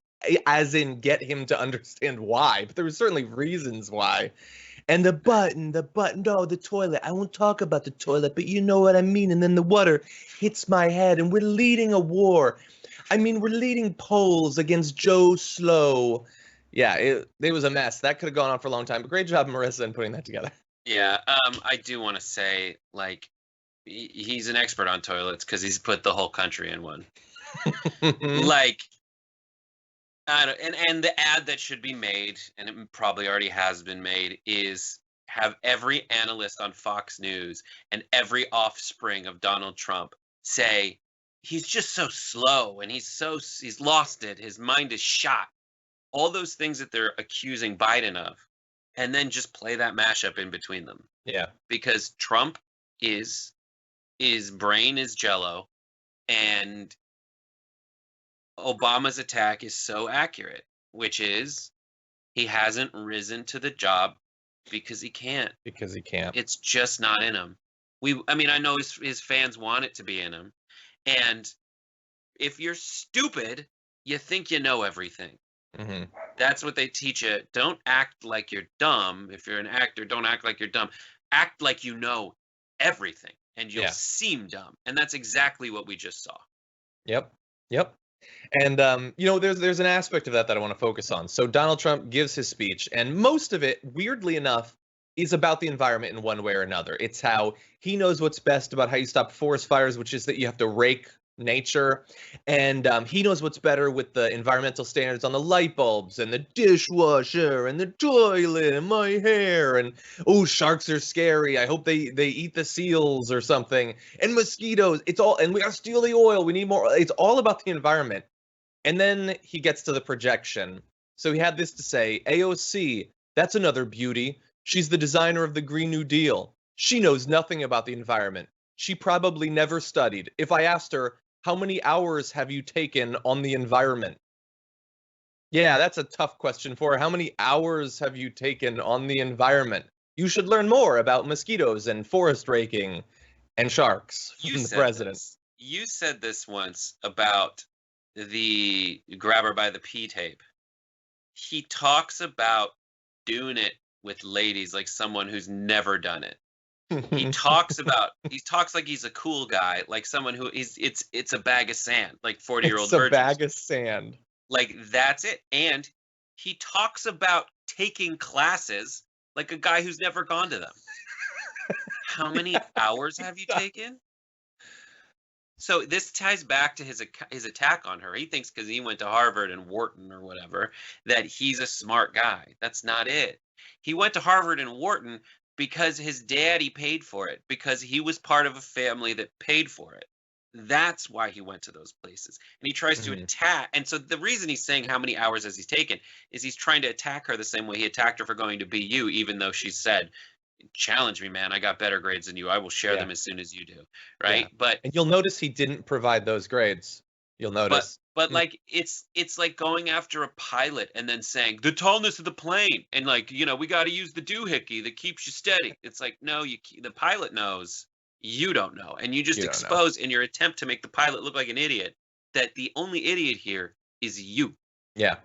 as in get him to understand why, but there were certainly reasons why. And the button, no, the toilet. I won't talk about the toilet, but you know what I mean. And then the water hits my head, and we're leading a war. I mean, we're leading polls against Joe Slow. Yeah, it was a mess. That could have gone on for a long time, but great job, Marissa, in putting that together. Yeah, I do want to say, he's an expert on toilets because he's put the whole country in one. And the ad that should be made, and it probably already has been made, is have every analyst on Fox News and every offspring of Donald Trump say he's just so slow, and he's lost it. His mind is shot. All those things that they're accusing Biden of, and then just play that mashup in between them. Yeah. Because Trump his brain is jello, and Obama's attack is so accurate, which is he hasn't risen to the job because he can't. Because he can't. It's just not in him. I mean, I know his fans want it to be in him. And if you're stupid, you think you know everything. Mm-hmm. That's what they teach you. Don't act like you're dumb. If you're an actor, don't act like you're dumb. Act like you know everything, and you'll seem dumb. And that's exactly what we just saw. Yep. And there's an aspect of that I want to focus on. So Donald Trump gives his speech, and most of it, weirdly enough, is about the environment in one way or another. It's how he knows what's best about how you stop forest fires, which is that you have to rake nature. And he knows what's better with the environmental standards on the light bulbs and the dishwasher and the toilet and my hair. And, oh, sharks are scary. I hope they eat the seals or something. And mosquitoes. It's all, and we got to steal the oil. We need more. It's all about the environment. And then he gets to the projection. So he had this to say, AOC, that's another beauty. She's the designer of the Green New Deal. She knows nothing about the environment. She probably never studied. If I asked her, how many hours have you taken on the environment? Yeah, that's a tough question for her. How many hours have you taken on the environment? You should learn more about mosquitoes and forest raking and sharks from the president. You said this once about the grabber by the P tape. He talks about doing it with ladies like someone who's never done it. He talks like he's a cool guy, like someone who it's a bag of sand, like 40-year-old virgins. It's a bag of sand. Like, that's it. And he talks about taking classes like a guy who's never gone to them. How many hours have you taken? So this ties back to his attack on her. He thinks because he went to Harvard and Wharton or whatever that he's a smart guy. That's not it. He went to Harvard and Wharton because his daddy paid for it, because he was part of a family that paid for it. That's why he went to those places. And he tries to attack. And so the reason he's saying how many hours has he taken is he's trying to attack her the same way he attacked her for going to BU, even though she said, challenge me, man. I got better grades than you. I will share them as soon as you do. Right. Yeah. And you'll notice he didn't provide those grades. You'll notice. But like it's like going after a pilot and then saying the tallness of the plane and like, we got to use the doohickey that keeps you steady. It's like, no, the pilot knows, you don't know, and you just expose in your attempt to make the pilot look like an idiot that the only idiot here is you. Yeah.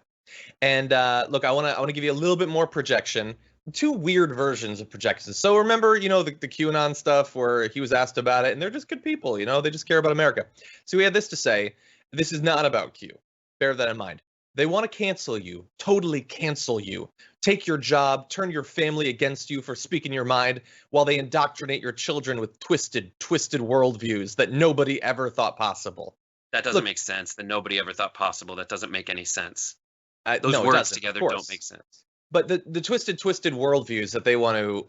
And look, I want to give you a little bit more projection. Two weird versions of projections. So remember, the QAnon stuff where he was asked about it, and they're just good people, they just care about America. So he had this to say. This is not about Q. Bear that in mind. They want to cancel you, totally cancel you, take your job, turn your family against you for speaking your mind, while they indoctrinate your children with twisted worldviews that nobody ever thought possible. That doesn't make sense. That nobody ever thought possible. That doesn't make any sense. Those words together don't make sense. But the twisted worldviews that they want to,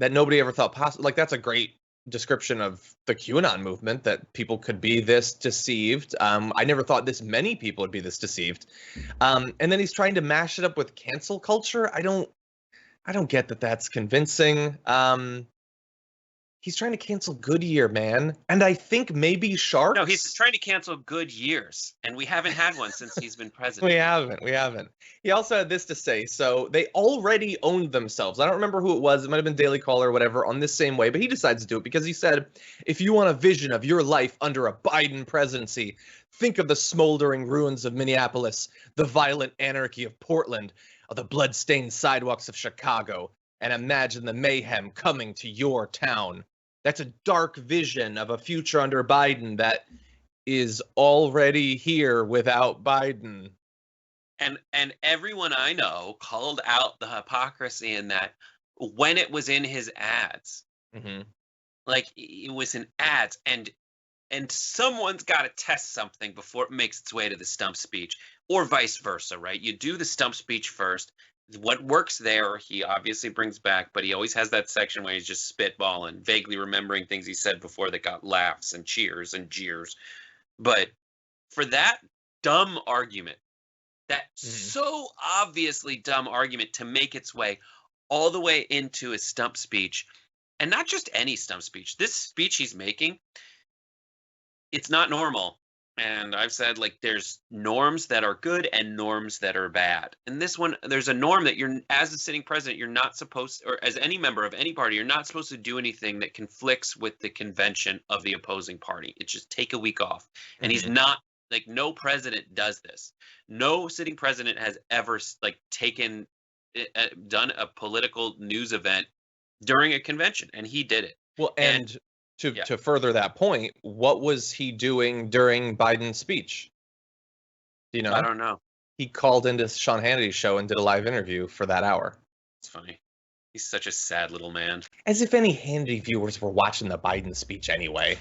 that nobody ever thought possible, that's a great description of the QAnon movement, that people could be this deceived. I never thought this many people would be this deceived. And then he's trying to mash it up with cancel culture. I don't get that that's convincing. He's trying to cancel Goodyear, man. And I think maybe Sharks. No, he's trying to cancel good years. And we haven't had one since he's been president. We haven't. He also had this to say. So they already owned themselves. I don't remember who it was. It might have been Daily Caller or whatever on this same way. But he decides to do it because he said, if you want a vision of your life under a Biden presidency, think of the smoldering ruins of Minneapolis, the violent anarchy of Portland, or the blood-stained sidewalks of Chicago, and imagine the mayhem coming to your town. That's a dark vision of a future under Biden that is already here without Biden. And everyone I know called out the hypocrisy in that when it was in his ads. Mm-hmm. Like, it was in ads, and someone's got to test something before it makes its way to the stump speech, or vice versa, right? You do the stump speech first. What works there, he obviously brings back, but he always has that section where he's just spitballing, vaguely remembering things he said before that got laughs and cheers and jeers. But for that dumb argument, that so obviously dumb argument to make its way all the way into a stump speech, and not just any stump speech, this speech he's making, it's not normal. And I've said, like, there's norms that are good and norms that are bad. And this one, there's a norm that you're, as a sitting president, you're not supposed, or as any member of any party, you're not supposed to do anything that conflicts with the convention of the opposing party. It's just take a week off. And he's not, like, no president does this. No sitting president has ever, like, done a political news event during a convention. And he did it. Well, and to further that point, what was he doing during Biden's speech? Do you know? I don't know. He called into Sean Hannity's show and did a live interview for that hour. It's funny. He's such a sad little man. As if any Hannity viewers were watching the Biden speech anyway.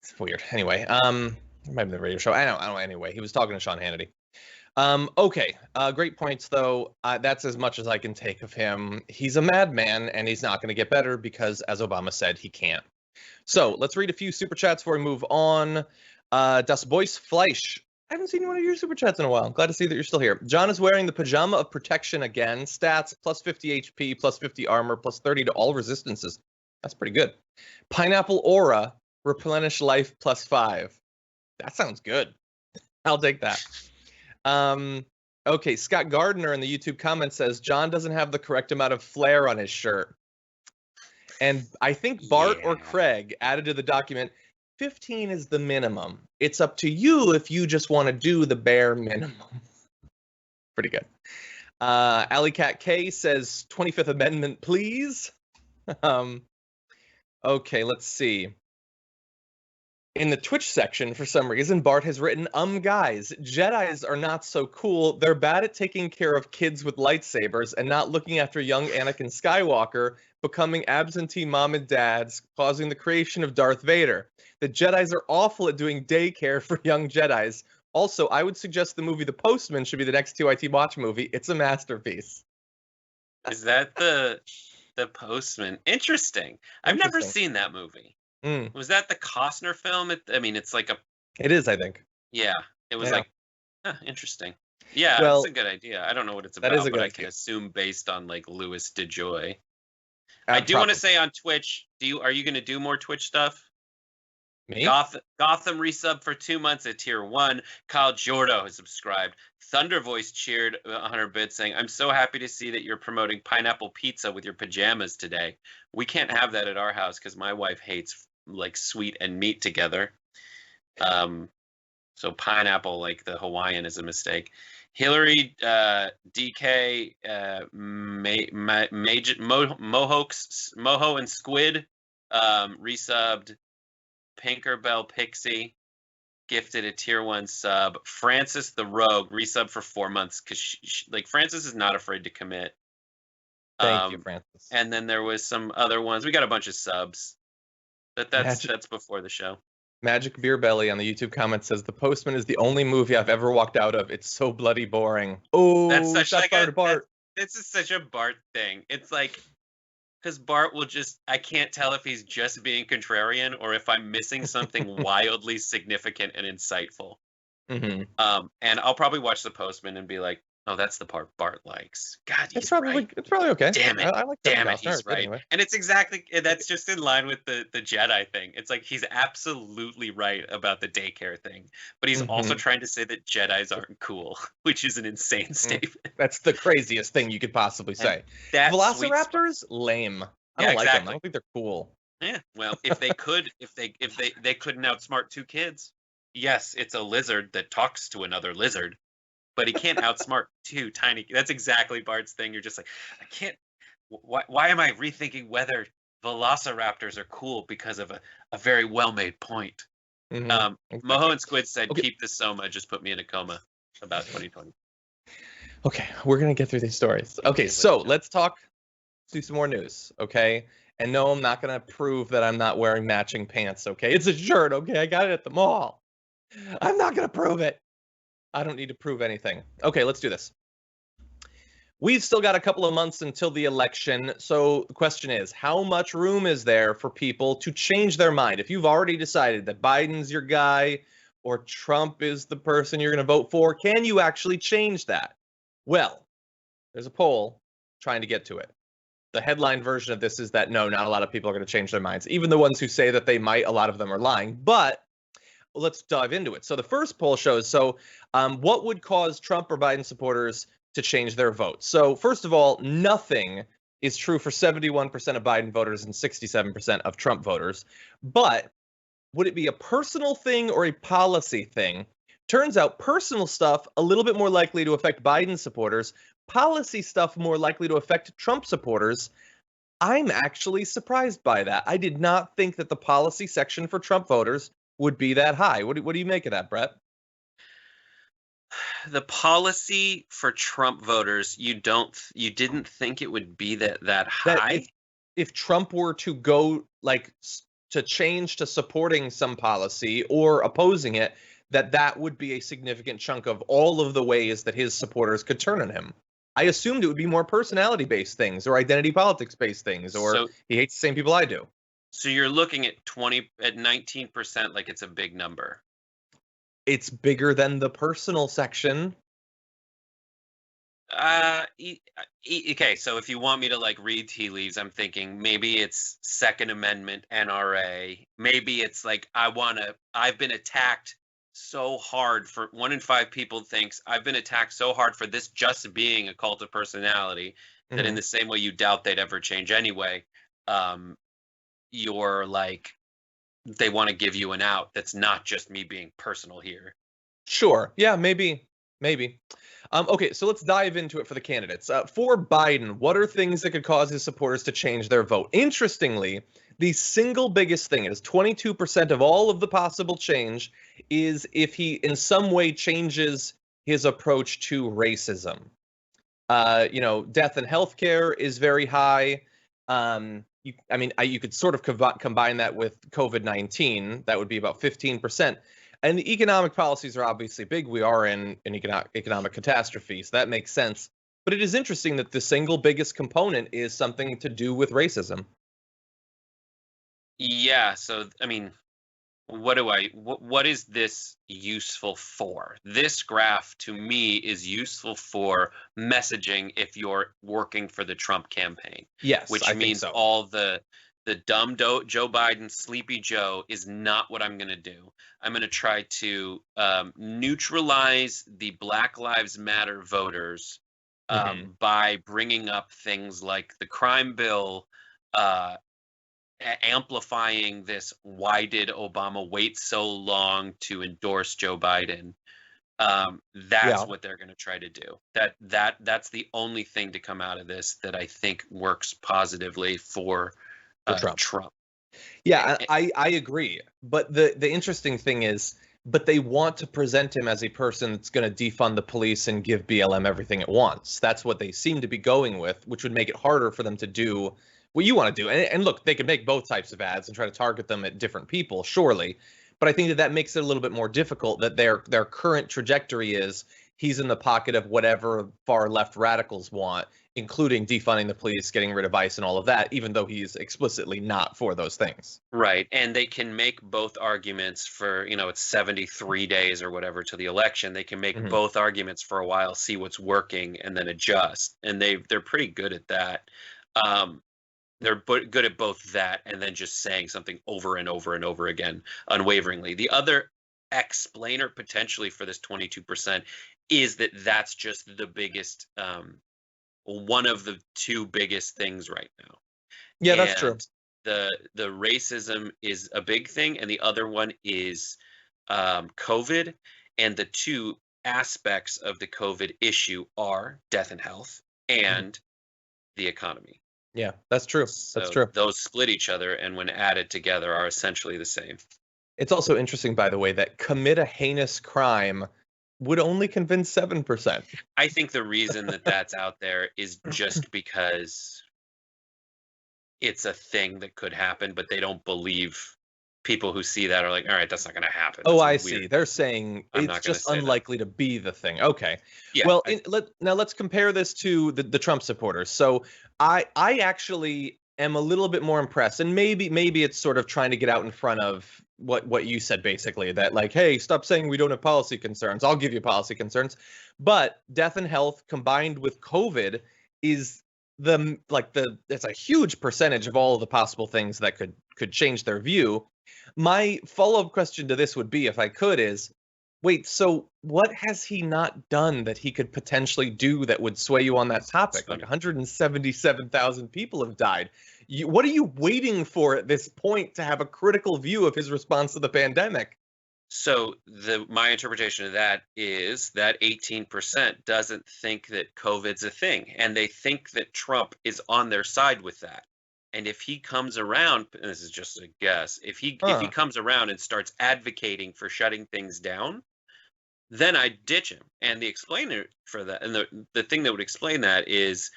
It's weird. Anyway, it might be the radio show. I don't know. Anyway, he was talking to Sean Hannity. Okay. Great points, though. That's as much as I can take of him. He's a madman, and he's not going to get better because, as Obama said, he can't. So let's read a few super chats before we move on. Das Boys Fleisch. I haven't seen one of your super chats in a while. I'm glad to see that you're still here. John is wearing the pajama of protection again. Stats, plus 50 HP, plus 50 armor, plus 30 to all resistances. That's pretty good. Pineapple Aura, replenish life, plus 5. That sounds good. I'll take that. Okay, Scott Gardner in the YouTube comment says, John doesn't have the correct amount of flair on his shirt. And I think Bart or Craig added to the document, 15 is the minimum. It's up to you if you just want to do the bare minimum. Pretty good. Alley Cat K says, 25th Amendment, please. Okay, let's see. In the Twitch section, for some reason, Bart has written, guys, Jedis are not so cool. They're bad at taking care of kids with lightsabers and not looking after young Anakin Skywalker, becoming absentee mom and dads, causing the creation of Darth Vader. The Jedis are awful at doing daycare for young Jedis. Also, I would suggest the movie The Postman should be the next TYT Watch movie. It's a masterpiece. Is that the Postman? Interesting. I've never seen that movie. Was that the Costner film? It's like a... It is, I think. Yeah. It was like, interesting. Yeah, well, that's a good idea. I don't know what it's about, but I can assume based on, like, Louis DeJoy. I do want to say on Twitch, are you going to do more Twitch stuff? Me? Gotham resub for 2 months at tier 1. Kyle Jordo has subscribed. Thunder Voice cheered 100 bits saying, I'm so happy to see that you're promoting pineapple pizza with your pajamas today. We can't have that at our house because my wife hates like sweet and meat together. So pineapple, like the Hawaiian, is a mistake. Hillary DK Moho and Squid resubbed. Pinkerbell Pixie gifted a tier 1 sub. Francis the Rogue resub for 4 months because like Francis is not afraid to commit. Thank you, Francis. And then there was some other ones. We got a bunch of subs. That's before the show. Magic Beer Belly on the YouTube comment says The Postman is the only movie I've ever walked out of. It's so bloody boring. Oh, that's such like Bart. This is such a Bart thing. It's like, because Bart will just, I can't tell if he's just being contrarian or if I'm missing something wildly significant and insightful. Mm-hmm. And I'll probably watch The Postman and be like, oh, that's the part Bart likes. God, he's it's probably right. It's probably okay. Damn it. I like that. Damn it. He's right. Anyway. And it's exactly, that's just in line with the Jedi thing. It's like he's absolutely right about the daycare thing, but he's also trying to say that Jedis aren't cool, which is an insane statement. That's the craziest thing you could possibly say. Velociraptors, lame. I don't like them. I don't think they're cool. Yeah. Well, if they could couldn't outsmart 2 kids. Yes, it's a lizard that talks to another lizard. But he can't outsmart 2 tiny. That's exactly Bart's thing. You're just like, I can't. Why am I rethinking whether Velociraptors are cool because of a very well-made point? Moho and Squid said, keep the Soma. Just put me in a coma about 2020. Okay, we're gonna get through these stories. Okay, so let's do some more news. Okay, and no, I'm not gonna prove that I'm not wearing matching pants. Okay, it's a shirt. Okay, I got it at the mall. I'm not gonna prove it. I don't need to prove anything. Okay, let's do this. We've still got a couple of months until the election. So the question is, how much room is there for people to change their mind? If you've already decided that Biden's your guy, or Trump is the person you're going to vote for? Can you actually change that? Well, there's a poll trying to get to it. The headline version of this is that no, not a lot of people are going to change their minds. Even the ones who say that they might, a lot of them are lying. But let's dive into it. So the first poll shows, what would cause Trump or Biden supporters to change their vote? So first of all, nothing is true for 71% of Biden voters and 67% of Trump voters. But would it be a personal thing or a policy thing? Turns out personal stuff a little bit more likely to affect Biden supporters, policy stuff more likely to affect Trump supporters. I'm actually surprised by that. I did not think that the policy section for Trump voters would be that high. What do you make of that, Brett? The policy for Trump voters, you didn't think it would be that high? That if Trump were to go to change to supporting some policy or opposing it, that would be a significant chunk of all of the ways that his supporters could turn on him. I assumed it would be more personality-based things or identity politics-based things, or he hates the same people I do. So you're looking at 19%, like it's a big number. It's bigger than the personal section. Okay, so if you want me to read tea leaves, I'm thinking maybe it's Second Amendment, NRA. Maybe it's I've been attacked so hard for 1 in 5 people thinks I've been attacked so hard for this just being a cult of personality that in the same way you doubt they'd ever change anyway. You're they want to give you an out that's not just me being personal here. Sure. Yeah, maybe. Okay, so let's dive into it for the candidates. For Biden, what are things that could cause his supporters to change their vote? Interestingly, the single biggest thing, it is 22% of all of the possible change, is if he in some way changes his approach to racism. Death and healthcare is very high. You could sort of combine that with COVID-19. That would be about 15%. And the economic policies are obviously big. We are in an economic catastrophe, so that makes sense. But it is interesting that the single biggest component is something to do with racism. Yeah, so what is this useful for? This graph to me is useful for messaging if you're working for the Trump campaign. Yes, which I means think so. all the dumb Joe Biden, sleepy Joe is not what I'm going to do. I'm going to try to neutralize the Black Lives Matter voters by bringing up things like the crime bill, amplifying this, why did Obama wait so long to endorse Joe Biden? That's what they're going to try to do. That's the only thing to come out of this that I think works positively for Trump. Yeah, I agree. But the interesting thing is, but they want to present him as a person that's going to defund the police and give BLM everything it wants. That's what they seem to be going with, which would make it harder for them to do what you want to do. And look, they could make both types of ads and try to target them at different people, surely. But I think that makes it a little bit more difficult, that their current trajectory is he's in the pocket of whatever far left radicals want, including defunding the police, getting rid of ICE and all of that, even though he's explicitly not for those things. Right. And they can make both arguments for, it's 73 days or whatever to the election. They can make both arguments for a while, see what's working, and then adjust. And they're pretty good at that. They're good at both that and then just saying something over and over and over again, unwaveringly. The other explainer potentially for this 22% is that that's just the biggest, one of the two biggest things right now. Yeah, that's true. The racism is a big thing, and the other one is COVID. And the two aspects of the COVID issue are death and health and the economy. Yeah, that's true. That's true. Those split each other, and when added together are essentially the same. It's also interesting, by the way, that commit a heinous crime would only convince 7%. I think the reason that that's out there is just because it's a thing that could happen, but they don't believe. People who see that are like, all right, that's not going to happen. Oh, I see. They're saying it's just unlikely to be the thing. Okay. Yeah, well, now let's compare this to the Trump supporters. So I actually am a little bit more impressed, and maybe it's sort of trying to get out in front of what you said, basically, that like, hey, stop saying we don't have policy concerns. I'll give you policy concerns. But death and health combined with COVID is it's a huge percentage of all of the possible things that could change their view. My follow-up question to this would be, if I could, is, wait, so what has he not done that he could potentially do that would sway you on that topic? Like 177,000 people have died. What are you waiting for at this point to have a critical view of his response to the pandemic? So my interpretation of that is that 18% doesn't think that COVID's a thing, and they think that Trump is on their side with that. And if he comes around, and this is just a guess, if he comes around and starts advocating for shutting things down, then I ditch him. And the explainer for that, and the thing that would explain that, is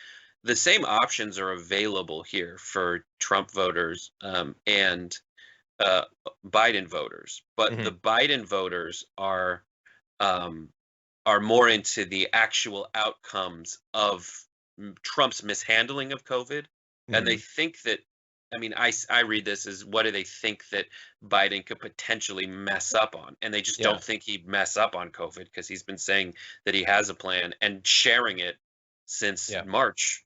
the same options are available here for Trump voters and Biden voters, but the Biden voters are more into the actual outcomes of Trump's mishandling of COVID. And they think that, I mean, I read this as, what do they think that Biden could potentially mess up on? And they just don't think he'd mess up on COVID, because he's been saying that he has a plan and sharing it since March.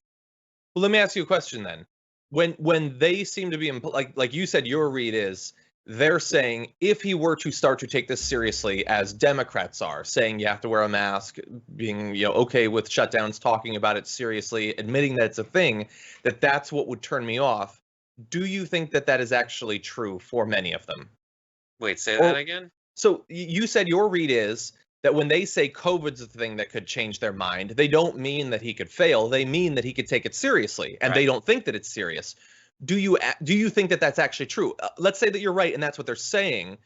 Well, let me ask you a question then. When they seem to be, like you said, your read is, they're saying if he were to start to take this seriously, as Democrats are, saying you have to wear a mask, being okay with shutdowns, talking about it seriously, admitting that it's a thing, that's what would turn me off. Do you think that is actually true for many of them? Wait, say that again? So you said your read is that when they say COVID's a thing that could change their mind, they don't mean that he could fail. They mean that he could take it seriously, and they don't think that it's serious. Do you think that that's actually true? Let's say that you're right and that's what they're saying.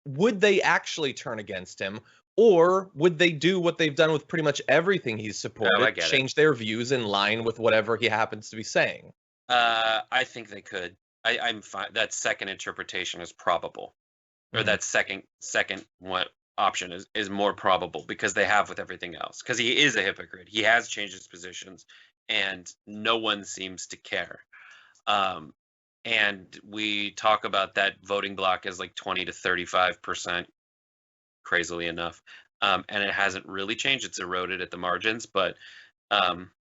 Would they actually turn against him, or would they do what they've done with pretty much everything he's supported, change their views in line with whatever he happens to be saying? I think they could. I'm fine. That second interpretation is probable, or that second what option is more probable, because they have with everything else. Because he is a hypocrite. He has changed his positions, and no one seems to care. And we talk about that voting bloc as like 20 to 35%, crazily enough. And it hasn't really changed. It's eroded at the margins, but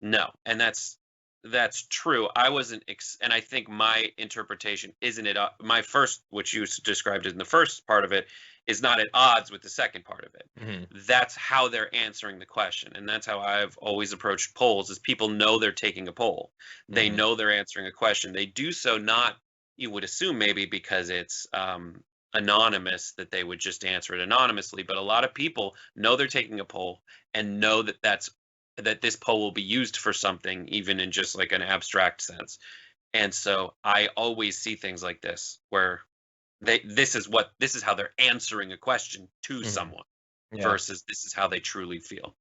no. And that's true. I wasn't, and I think my interpretation isn't it. My first, which you described in the first part of it, is not at odds with the second part of it. That's how they're answering the question, and that's how I've always approached polls. Is people know they're taking a poll, they know they're answering a question. They do so not, you would assume, maybe because it's anonymous, that they would just answer it anonymously. But a lot of people know they're taking a poll and know that this poll will be used for something, even in just like an abstract sense. And so I always see things like this, where this is how they're answering a question to someone, versus this is how they truly feel.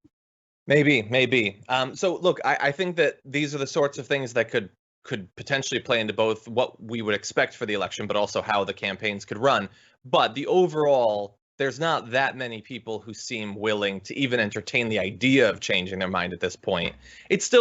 Maybe. So look, I think that these are the sorts of things that could potentially play into both what we would expect for the election, but also how the campaigns could run. But the overall, there's not that many people who seem willing to even entertain the idea of changing their mind at this point. It's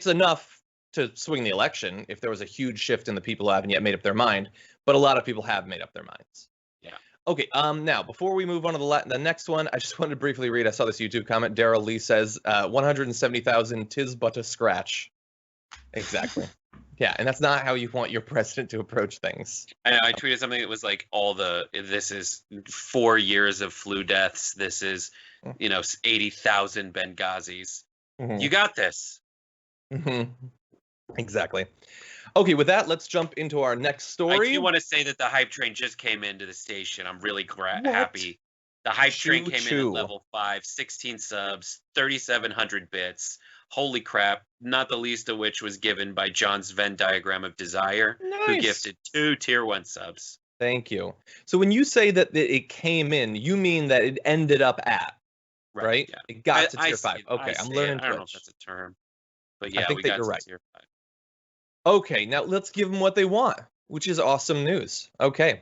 enough to swing the election if there was a huge shift in the people who haven't yet made up their mind, but a lot of people have made up their minds. Yeah. Okay, now, before we move on to the next one, I just wanted to briefly read, I saw this YouTube comment. Daryl Lee says, 170,000, 'tis but a scratch. Exactly. Yeah, and that's not how you want your president to approach things. I tweeted something that was like, this is 4 years of flu deaths. This is, 80,000 Benghazis. You got this. Exactly. Okay, with that, let's jump into our next story. I do want to say that the hype train just came into the station. I'm really happy. The hype train came in at level 5, 16 subs, 3,700 bits. Holy crap, not the least of which was given by John's Venn diagram of desire, who gifted 2 tier 1 subs. Thank you. So when you say that it came in, you mean that it ended up at, right? Yeah. It got to tier 5. Okay, I'm learning Twitch. I don't know if that's a term, but yeah, I think we got you're to right. tier 5. Okay, now let's give them what they want, which is awesome news. Okay.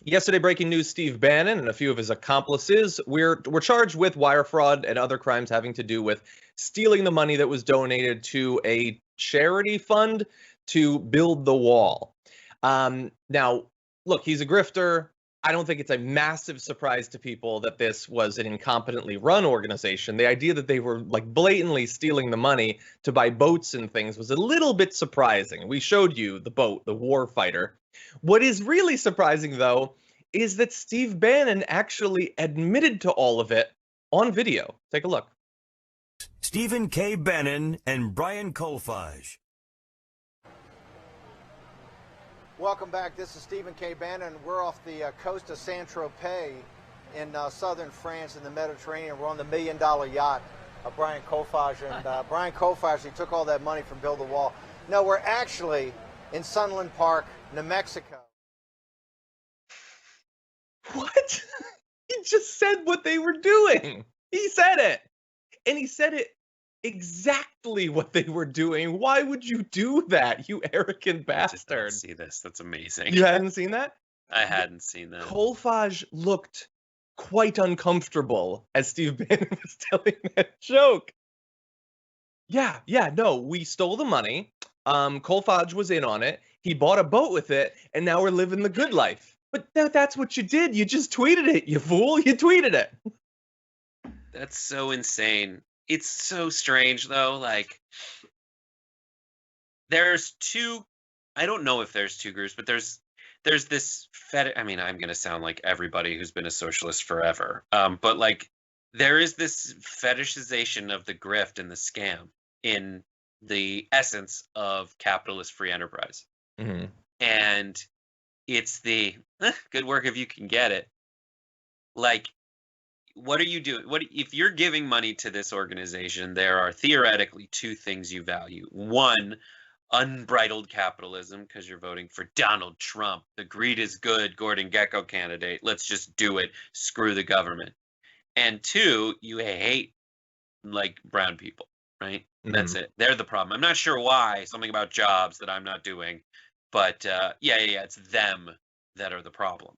Yesterday, breaking news, Steve Bannon and a few of his accomplices were charged with wire fraud and other crimes having to do with stealing the money that was donated to a charity fund to build the wall. Now, look, he's a grifter. I don't think it's a massive surprise to people that this was an incompetently run organization. The idea that they were like blatantly stealing the money to buy boats and things was a little bit surprising. We showed you the boat, the Warfighter. What is really surprising, though, is that Steve Bannon actually admitted to all of it on video. Take a look. Stephen K. Bannon and Brian Kolfage. Welcome back. This is Stephen K. Bannon. We're off the coast of Saint-Tropez in southern France in the Mediterranean. We're on the $1 million yacht of Brian Kolfage. And Brian Kolfage, he took all that money from Build the Wall. No, we're actually in Sunland Park, New Mexico. What? He just said what they were doing. He said it. And he said it exactly what they were doing. Why would you do that, you arrogant bastard? See this? That's amazing. You hadn't seen that? I hadn't seen that. Kolfage looked quite uncomfortable as Steve Bannon was telling that joke. Yeah, no, we stole the money. Kolfage was in on it. He bought a boat with it, and now we're living the good life. But that's what you did. You just tweeted it, you fool. You tweeted it. That's so insane. It's so strange, though. Like, there's two. I don't know if there's two groups, but there's this I mean, I'm gonna sound like everybody who's been a socialist forever. But like, there is this fetishization of the grift and the scam in the essence of capitalist free enterprise, and it's the good work if you can get it. Like, what are you doing? What if you're giving money to this organization? There are theoretically two things you value. One, unbridled capitalism, because you're voting for Donald Trump, the greed is good, Gordon Gekko candidate. Let's just do it. Screw the government. And two, you hate like brown people, right? That's it. They're the problem. I'm not sure why. Something about jobs that I'm not doing, but yeah, it's them that are the problem.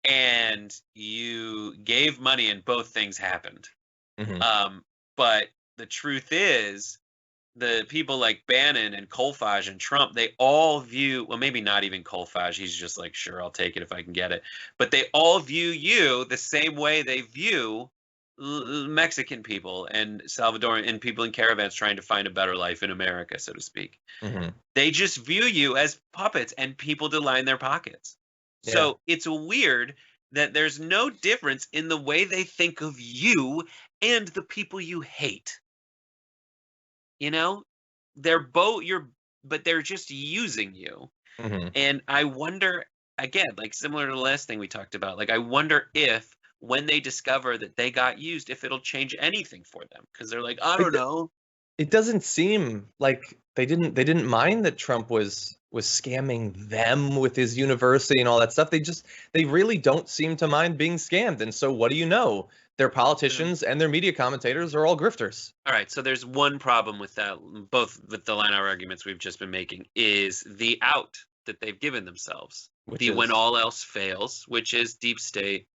And you gave money and both things happened. But the truth is, the people like Bannon and Kolfage and Trump, they all view, well, maybe not even Kolfage, he's just like, sure, I'll take it if I can get it. But they all view you the same way they view Mexican people and Salvadoran and people in caravans trying to find a better life in America, so to speak. They just view you as puppets and people to line their pockets. So it's weird that there's no difference in the way they think of you and the people you hate. You know, they're both but they're just using you. And I wonder, again, like similar to the last thing we talked about, like I wonder if when they discover that they got used, if it'll change anything for them, because they're like, I don't know. It doesn't seem like they didn't mind that Trump was scamming them with his university and all that stuff. They really don't seem to mind being scammed. And so what do you know? Their politicians and their media commentators are all grifters. All right, so there's one problem with that, both with the line of arguments we've just been making, is the out that they've given themselves. When all else fails, which is deep state.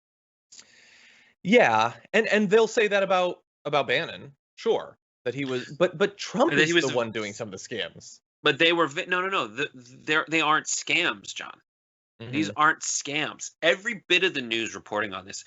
Yeah, and they'll say that about Bannon, sure. That he was, but Trump is the one doing some of the scams. But they were no. They aren't scams, John. These aren't scams. Every bit of the news reporting on this,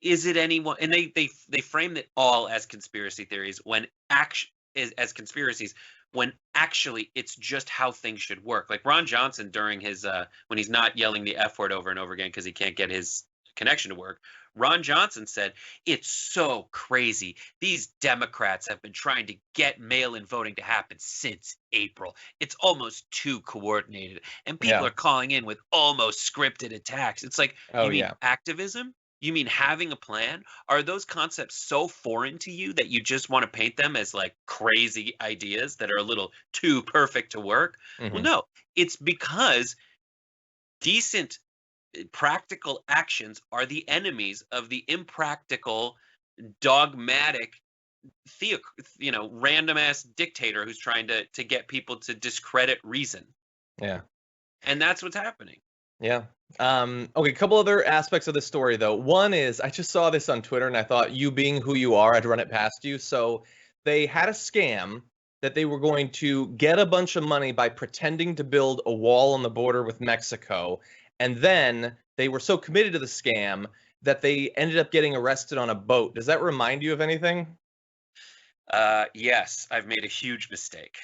is it anyone? And they framed it all as conspiracy theories when as conspiracies when actually it's just how things should work. Like Ron Johnson during his when he's not yelling the F word over and over again because he can't get his connection to work. Ron Johnson said, it's so crazy. These Democrats have been trying to get mail-in voting to happen since April. It's almost too coordinated. And people are calling in with almost scripted attacks. It's like, you mean activism? You mean having a plan? Are those concepts so foreign to you that you just want to paint them as like crazy ideas that are a little too perfect to work? Well, no, it's because decent practical actions are the enemies of the impractical, dogmatic, random ass dictator who's trying to get people to discredit reason. Yeah. And that's what's happening. Yeah. Okay, a couple other aspects of the story though. One is I just saw this on Twitter and I thought, you being who you are, I'd run it past you. So they had a scam that they were going to get a bunch of money by pretending to build a wall on the border with Mexico. And then they were so committed to the scam that they ended up getting arrested on a boat. Does that remind you of anything? Yes, I've made a huge mistake.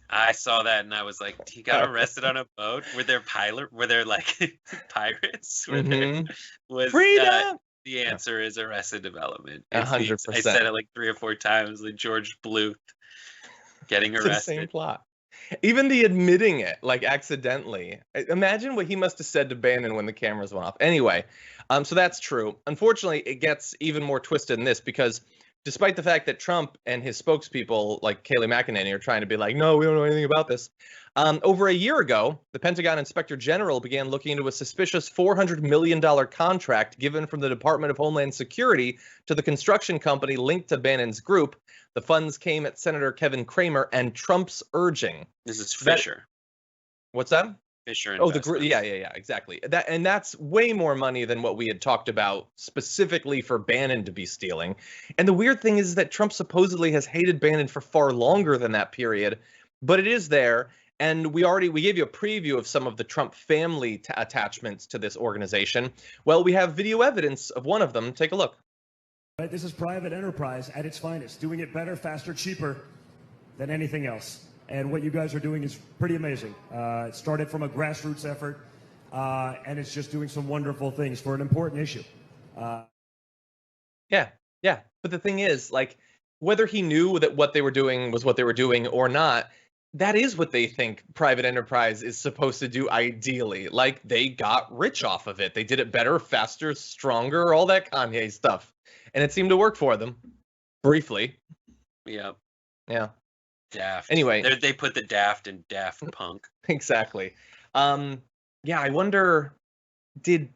I saw that and I was like, he got arrested on a boat? Were there like pirates? Was Freedom! The answer is Arrested Development. 100%. I said it like 3 or 4 times, like George Bluth getting It's arrested. the same plot. Even the admitting it, like accidentally. Imagine what he must have said to Bannon when the cameras went off. Anyway, so that's true. Unfortunately, it gets even more twisted than this because despite the fact that Trump and his spokespeople, like Kayleigh McEnany, are trying to be like, no, we don't know anything about this. Over a year ago, the Pentagon Inspector General began looking into a suspicious $400 million contract given from the Department of Homeland Security to the construction company linked to Bannon's group. The funds came at Senator Kevin Cramer and Trump's urging. This is Fisher. What's that? Fisher. Oh, yeah, exactly. That's way more money than what we had talked about specifically for Bannon to be stealing. And the weird thing is that Trump supposedly has hated Bannon for far longer than that period, but it is there. And we gave you a preview of some of the Trump family attachments to this organization. Well, we have video evidence of one of them. Take a look. Right, this is private enterprise at its finest, doing it better, faster, cheaper than anything else. And what you guys are doing is pretty amazing. It started from a grassroots effort, and it's just doing some wonderful things for an important issue. Yeah. But the thing is, like, whether he knew that what they were doing was what they were doing or not, that is what they think private enterprise is supposed to do ideally. Like, they got rich off of it. They did it better, faster, stronger, all that Kanye stuff. And it seemed to work for them. Briefly. Yeah. Daft. Anyway. They put the daft in Daft Punk. Exactly. Yeah, I wonder, did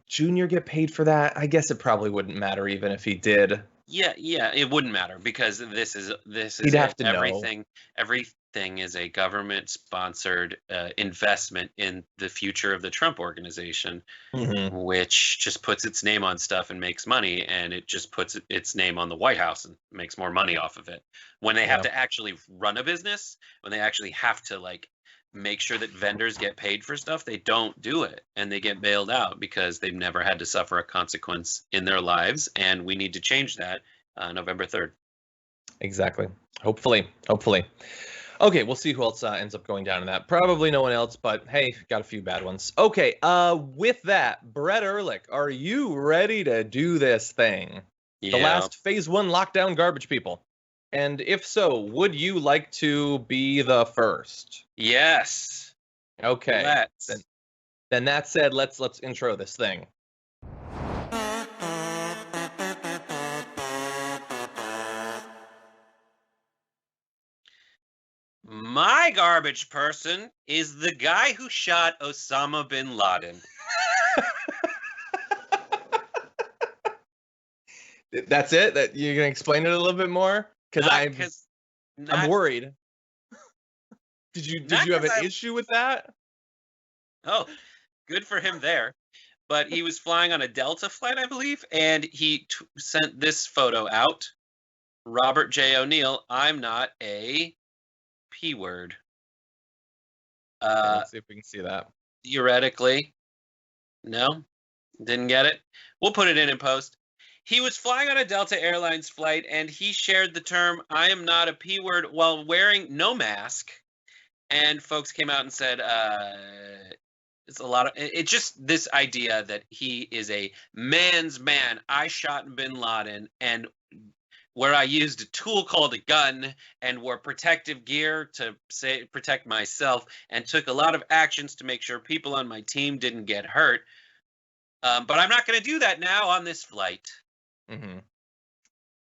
Junior get paid for that? I guess it probably wouldn't matter even if he did. Yeah, it wouldn't matter because this is He'd have to everything. know. Everything is a government-sponsored investment in the future of the Trump organization, which just puts its name on stuff and makes money, and it just puts its name on the White House and makes more money off of it. When they have to actually run a business, when they actually have to like make sure that vendors get paid for stuff, they don't do it, and they get bailed out because they've never had to suffer a consequence in their lives, and we need to change that November 3rd. Exactly. Hopefully. Okay, we'll see who else ends up going down in that. Probably no one else, but hey, got a few bad ones. Okay, with that, Brett Erlich, are you ready to do this thing? Yeah. The last phase 1 lockdown garbage people. And if so, would you like to be the first? Yes. Okay. Let's. Then that said, let's intro this thing. My garbage person is the guy who shot Osama bin Laden. That's it? That you're gonna explain it a little bit more? Because I'm worried. Did you have an issue with that? Oh, good for him there. But he was flying on a Delta flight, I believe, and he sent this photo out. Robert J. O'Neill, I'm not a P word. Let's see if we can see that. Theoretically. No? Didn't get it? We'll put it in post. He was flying on a Delta Airlines flight, and he shared the term, I am not a P word, while wearing no mask. And folks came out and said, it's a lot of, it's just this idea that he is a man's man. I shot bin Laden, and where I used a tool called a gun and wore protective gear to protect myself, and took a lot of actions to make sure people on my team didn't get hurt. But I'm not going to do that now on this flight. Mm-hmm.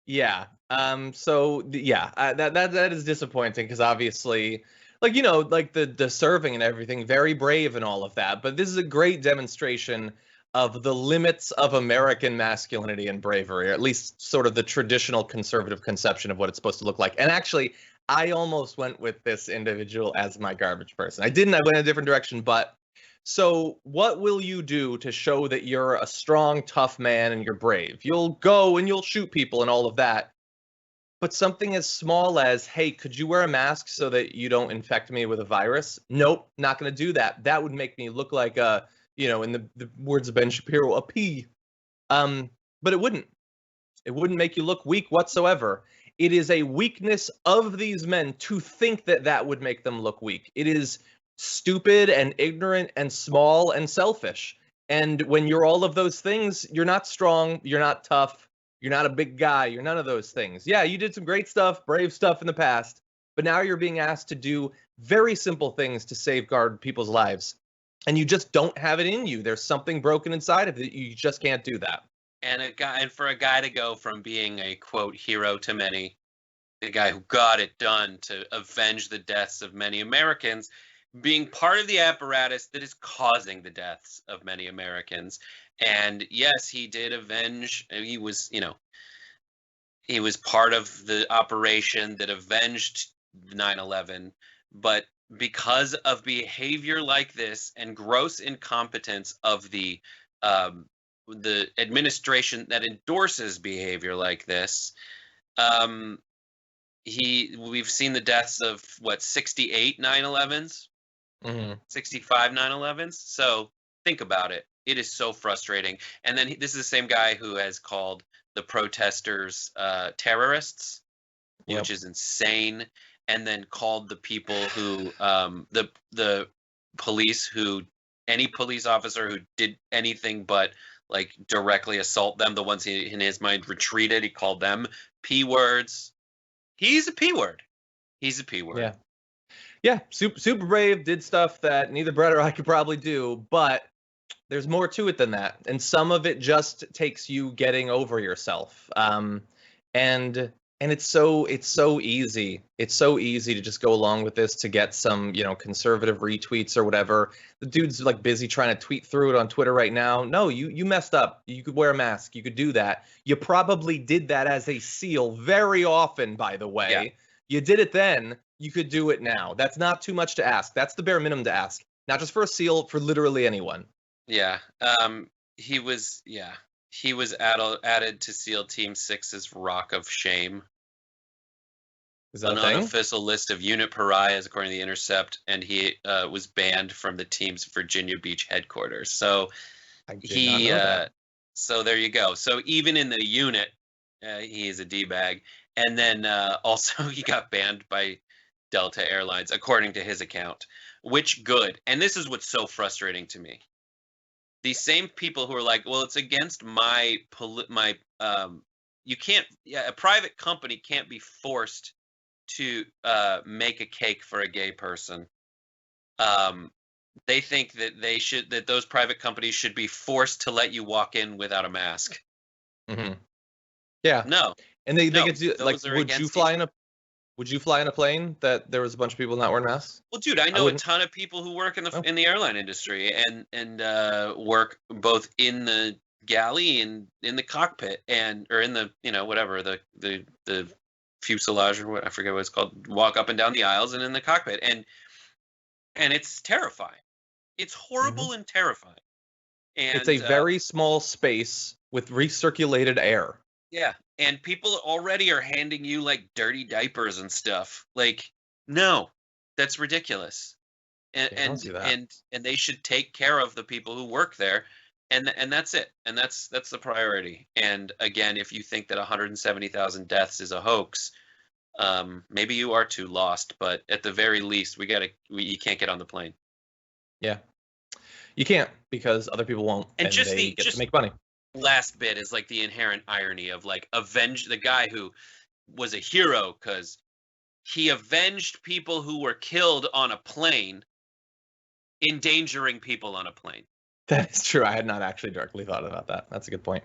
Yeah. That is disappointing because obviously, like, you know, like the serving and everything, very brave and all of that. But this is a great demonstration of the limits of American masculinity and bravery, or at least sort of the traditional conservative conception of what it's supposed to look like. And actually, I almost went with this individual as my garbage person. I didn't. I went in a different direction, but. So what will you do to show that you're a strong, tough man and you're brave? You'll go and you'll shoot people and all of that. But something as small as, hey, could you wear a mask so that you don't infect me with a virus? Nope, not going to do that. That would make me look like a, in the words of Ben Shapiro, a pea. But it wouldn't. It wouldn't make you look weak whatsoever. It is a weakness of these men to think that that would make them look weak. It is stupid and ignorant and small and selfish. And when you're all of those things, you're not strong, you're not tough, you're not a big guy, you're none of those things. Yeah, you did some great stuff, brave stuff in the past, but now you're being asked to do very simple things to safeguard people's lives. And you just don't have it in you. There's something broken inside of it. You just can't do that. And for a guy to go from being a, quote, hero to many, the guy who got it done to avenge the deaths of many Americans, being part of the apparatus that is causing the deaths of many Americans. And yes, he did avenge. He was part of the operation that avenged 9/11. But because of behavior like this and gross incompetence of the administration that endorses behavior like this, we've seen the deaths of 68 9/11s, 65 9/11s. So think about it. It is so frustrating. And then this is the same guy who has called the protesters terrorists, which is insane. And then called the people who the police any police officer who did anything but like directly assault them, the ones he, in his mind, retreated, he called them P words. He's a P word. He's a P word. Yeah, super brave, did stuff that neither Brett or I could probably do, but there's more to it than that. And some of it just takes you getting over yourself. And it's so easy. It's so easy to just go along with this to get some, conservative retweets or whatever. The dude's like busy trying to tweet through it on Twitter right now. No, you messed up. You could wear a mask. You could do that. You probably did that as a SEAL very often, by the way. Yeah. You did it then. You could do it now. That's not too much to ask. That's the bare minimum to ask. Not just for a SEAL, for literally anyone. Yeah. He was added to SEAL Team 6's Rock of Shame. Is that an unofficial list of unit pariahs, according to The Intercept, and he was banned from the team's Virginia Beach headquarters. So so there you go. So even in the unit, he is a D-bag. And then also he got banned by Delta Airlines, according to his account, which good. And this is what's so frustrating to me. These same people who are like, well, it's against a private company can't be forced to make a cake for a gay person. They think that those private companies should be forced to let you walk in without a mask. Mm-hmm. Yeah. No. And they get to, like, would you fly in a plane that there was a bunch of people not wearing masks? Well, dude, I know a ton of people who work in the airline industry and work both in the galley and in the cockpit or in the whatever the fuselage or what, I forget what it's called. Walk up and down the aisles and in the cockpit and it's terrifying. It's horrible and terrifying. And it's a very small space with recirculated air. Yeah, and people already are handing you like dirty diapers and stuff. Like, no, that's ridiculous. And they should take care of the people who work there, and that's it. And that's the priority. And again, if you think that 170,000 deaths is a hoax, maybe you are too lost. But at the very least, you can't get on the plane. Yeah, you can't because other people won't, and they get to make money. Last bit is like the inherent irony of like avenge the guy who was a hero because he avenged people who were killed on a plane, endangering people on a plane. That is true. I had not actually directly thought about that. That's a good point.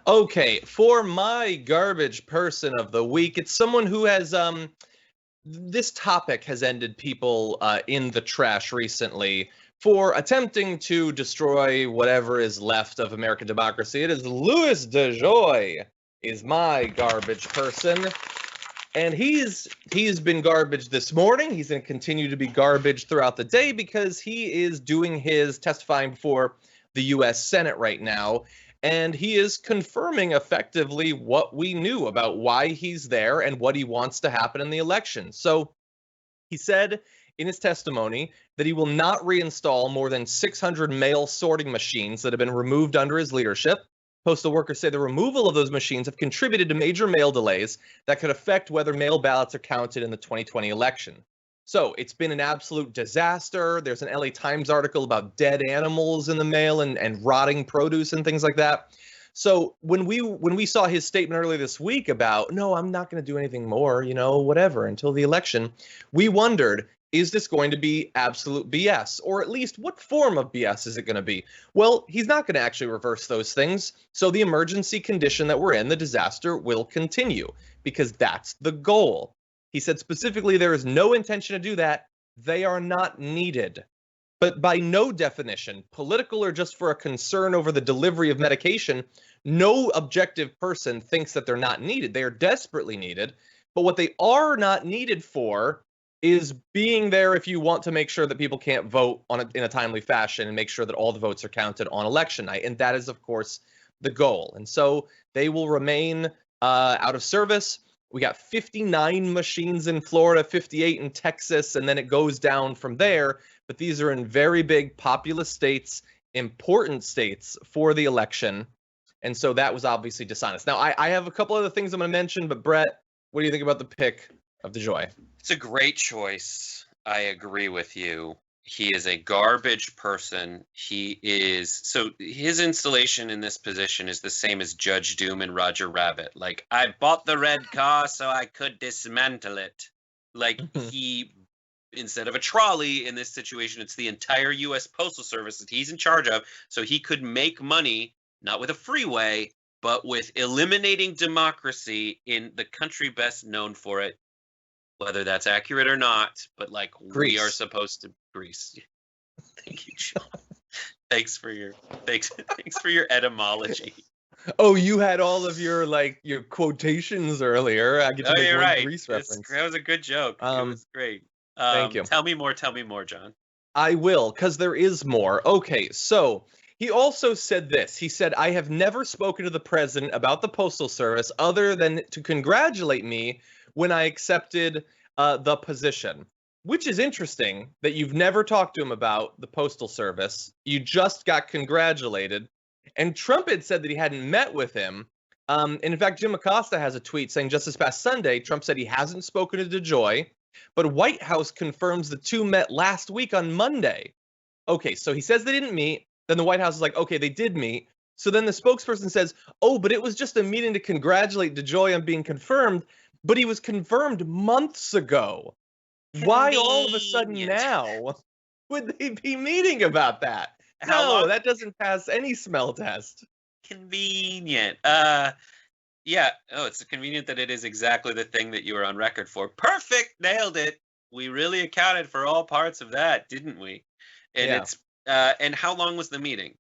Okay, for my garbage person of the week, it's someone who has this topic has ended people in the trash recently for attempting to destroy whatever is left of American democracy. It is Louis DeJoy is my garbage person. And he's been garbage this morning. He's going to continue to be garbage throughout the day because he is doing his testifying before the U.S. Senate right now. and he is confirming effectively what we knew about why he's there and what he wants to happen in the election. So he said in his testimony that he will not reinstall more than 600 mail sorting machines that have been removed under his leadership. Postal workers say the removal of those machines have contributed to major mail delays that could affect whether mail ballots are counted in the 2020 election. So it's been an absolute disaster. There's an LA Times article about dead animals in the mail and rotting produce and things like that. So when we saw his statement earlier this week about, no, I'm not going to do anything more, whatever, until the election, we wondered, is this going to be absolute BS? Or at least what form of BS is it going to be? Well, he's not going to actually reverse those things. So the emergency condition that we're in, the disaster, will continue because that's the goal. He said specifically there is no intention to do that. They are not needed. But by no definition, political or just for a concern over the delivery of medication, no objective person thinks that they're not needed. They are desperately needed. But what they are not needed for is being there if you want to make sure that people can't vote in a timely fashion and make sure that all the votes are counted on election night. And that is, of course, the goal. And so they will remain out of service. We got 59 machines in Florida, 58 in Texas, and then it goes down from there. But these are in very big populous states, important states for the election. And so that was obviously dishonest. Now, I have a couple other things I'm going to mention, but Brett, what do you think about the pick of DeJoy? It's a great choice. I agree with you. He is a garbage person. So his installation in this position is the same as Judge Doom and Roger Rabbit. Like, I bought the red car so I could dismantle it. Like, instead of a trolley in this situation, it's the entire U.S. Postal Service that he's in charge of. So he could make money, not with a freeway, but with eliminating democracy in the country best known for it. Whether that's accurate or not, but like Greece. We are supposed to Greece. Thank you, John. Thanks for your etymology. Oh, you had all of your quotations earlier. I get to make one Greece reference. That was a good joke. It was great. Thank you. Tell me more, John. I will, because there is more. Okay, so he also said this. He said, I have never spoken to the president about the Postal Service other than to congratulate me when I accepted the position, which is interesting that you've never talked to him about the Postal Service. You just got congratulated. And Trump had said that he hadn't met with him. And in fact, Jim Acosta has a tweet saying just this past Sunday, Trump said he hasn't spoken to DeJoy, but White House confirms the two met last week on Monday. Okay, so he says they didn't meet. Then the White House is like, okay, they did meet. So then the spokesperson says, oh, but it was just a meeting to congratulate DeJoy on being confirmed. But he was confirmed months ago. Why all of a sudden now would they be meeting about that? That doesn't pass any smell test. Convenient. Yeah. Oh, it's convenient that it is exactly the thing that you were on record for. Perfect. Nailed it. We really accounted for all parts of that, didn't we? And and how long was the meeting?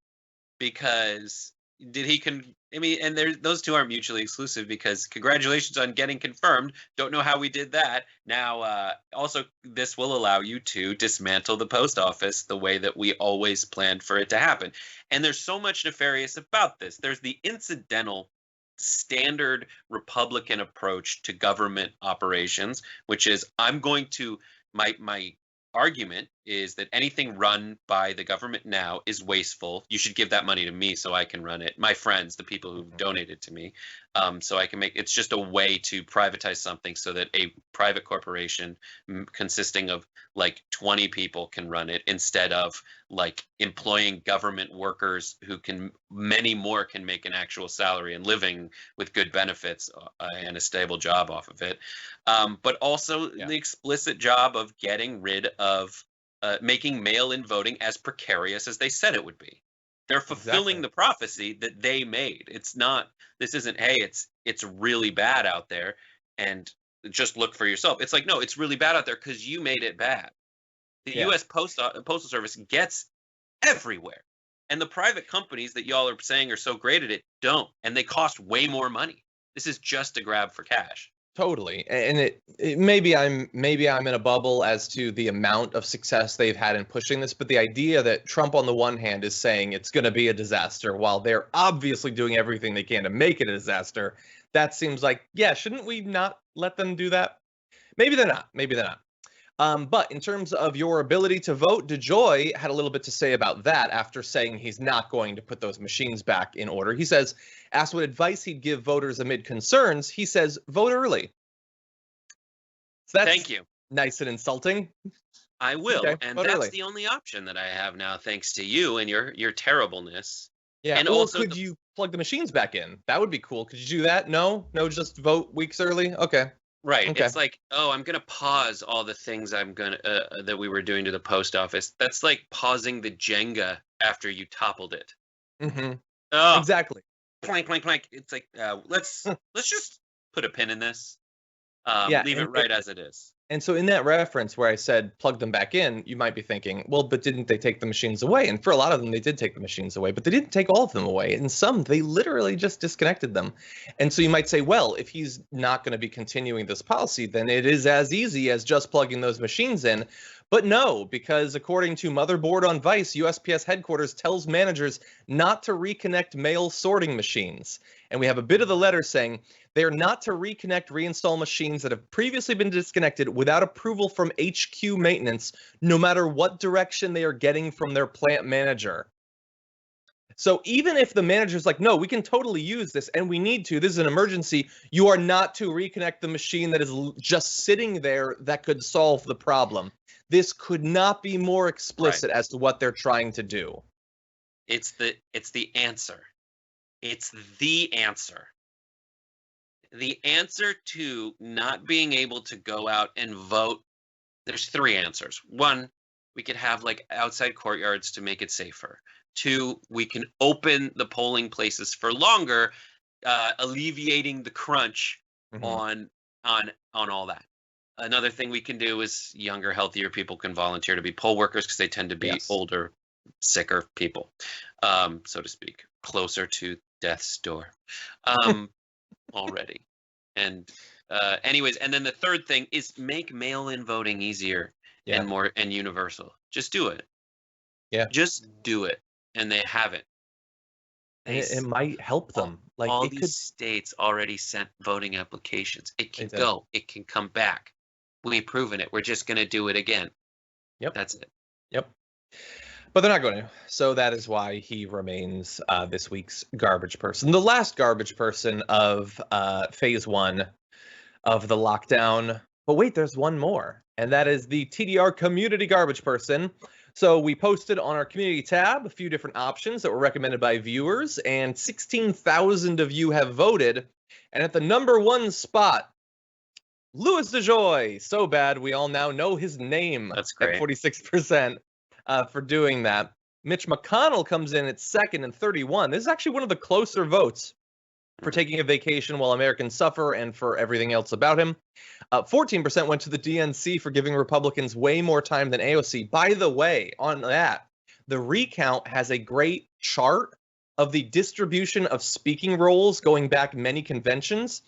Because those two aren't mutually exclusive, because congratulations on getting confirmed. Don't know how we did that. Now, also, this will allow you to dismantle the post office the way that we always planned for it to happen. And there's so much nefarious about this. There's the incidental standard Republican approach to government operations, which is my argument is that anything run by the government now is wasteful. You should give that money to me so I can run it. My friends, the people who've donated to me, so I can it's just a way to privatize something so that a private corporation consisting of like 20 people can run it, instead of like employing government workers who many more can make an actual salary and living with good benefits and a stable job off of it. But also the explicit job of getting rid of making mail-in voting as precarious as they said it would be. They're fulfilling the prophecy that they made. This isn't, hey, it's really bad out there and just look for yourself. It's like, no, it's really bad out there because you made it bad. The U.S. Postal Service gets everywhere. And the private companies that y'all are saying are so great at it don't. And they cost way more money. This is just a grab for cash. Totally. And it maybe I'm in a bubble as to the amount of success they've had in pushing this, but the idea that Trump on the one hand is saying it's going to be a disaster while they're obviously doing everything they can to make it a disaster, that seems like, yeah, shouldn't we not let them do that? Maybe they're not. Maybe they're not. But in terms of your ability to vote, DeJoy had a little bit to say about that after saying he's not going to put those machines back in order. He says, asked what advice he'd give voters amid concerns, he says, vote early. So that's Thank you. Nice and insulting. I will. Okay, and vote that's early. the only option that I have now, thanks to you and your terribleness. Yeah. And or also could you plug the machines back in? That would be cool. Could you do that? No, just vote weeks early. Okay. Right. Okay. It's like, oh, I'm going to pause all the things I'm going to that we were doing to the post office. That's like pausing the Jenga after you toppled it. Mm-hmm. Oh, Exactly. plank, plank, plank. It's like, let's just put a pin in this. Yeah, Leave it right as it is. And so in that reference where I said plug them back in, you might be thinking, well, but didn't they take the machines away? And for a lot of them, they did take the machines away, but they didn't take all of them away. And some, they literally just disconnected them. And so you might say, well, if he's not going to be continuing this policy, then it is as easy as just plugging those machines in. But no, because according to Motherboard on Vice, USPS headquarters tells managers not to reconnect mail sorting machines. And we have a bit of the letter saying they are not to reconnect, reinstall machines that have previously been disconnected without approval from HQ maintenance, no matter what direction they are getting from their plant manager. So even if the manager's like, no, we can totally use this and we need to, this is an emergency, you are not to reconnect the machine that is just sitting there that could solve the problem. This could not be more explicit as to what they're trying to do. It's the answer. It's the answer. The answer to not being able to go out and vote, there's three answers. One, we could have like outside courtyards to make it safer. Two, we can open the polling places for longer, alleviating the crunch on all that. Another thing we can do is younger, healthier people can volunteer to be poll workers because they tend to be older, sicker people, so to speak, closer to death's door already. And anyways, and then the third thing is make mail-in voting easier and more and universal. Just do it. Yeah. Just do it. And they haven't. It might help them. Like all these states already sent voting applications. It can go. It can come back. We've proven it. We're just going to do it again. Yep. That's it. Yep. But they're not going to. So that is why he remains this week's garbage person. The last garbage person of phase one of the lockdown. But wait, there's one more. And that is the TDR community garbage person. So we posted on our community tab a few different options that were recommended by viewers, and 16,000 of you have voted. And at the number one spot, Louis DeJoy. So bad we all now know his name. That's great. At 46% for doing that. Mitch McConnell comes in at second and 31. This is actually one of the closer votes for taking a vacation while Americans suffer and for everything else about him. 14% went to the DNC for giving Republicans way more time than AOC. By the way, on that, the recount has a great chart of the distribution of speaking roles going back many conventions,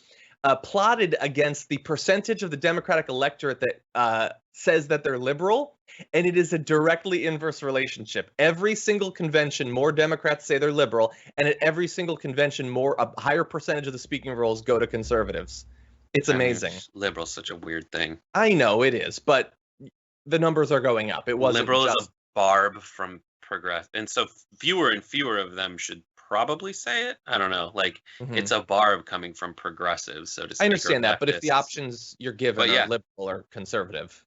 plotted against the percentage of the Democratic electorate that says that they're liberal, and it is a directly inverse relationship. Every single convention, more Democrats say they're liberal, and at every single convention, a higher percentage of the speaking roles go to conservatives. It's amazing. Liberal's such a weird thing. I know it is, but the numbers are going up. It wasn't liberal just... is a barb from progressive, and so fewer and fewer of them should probably say it. I don't know. Like it's a barb coming from progressives, so to speak. I understand that, but if the options you're given are liberal or conservative.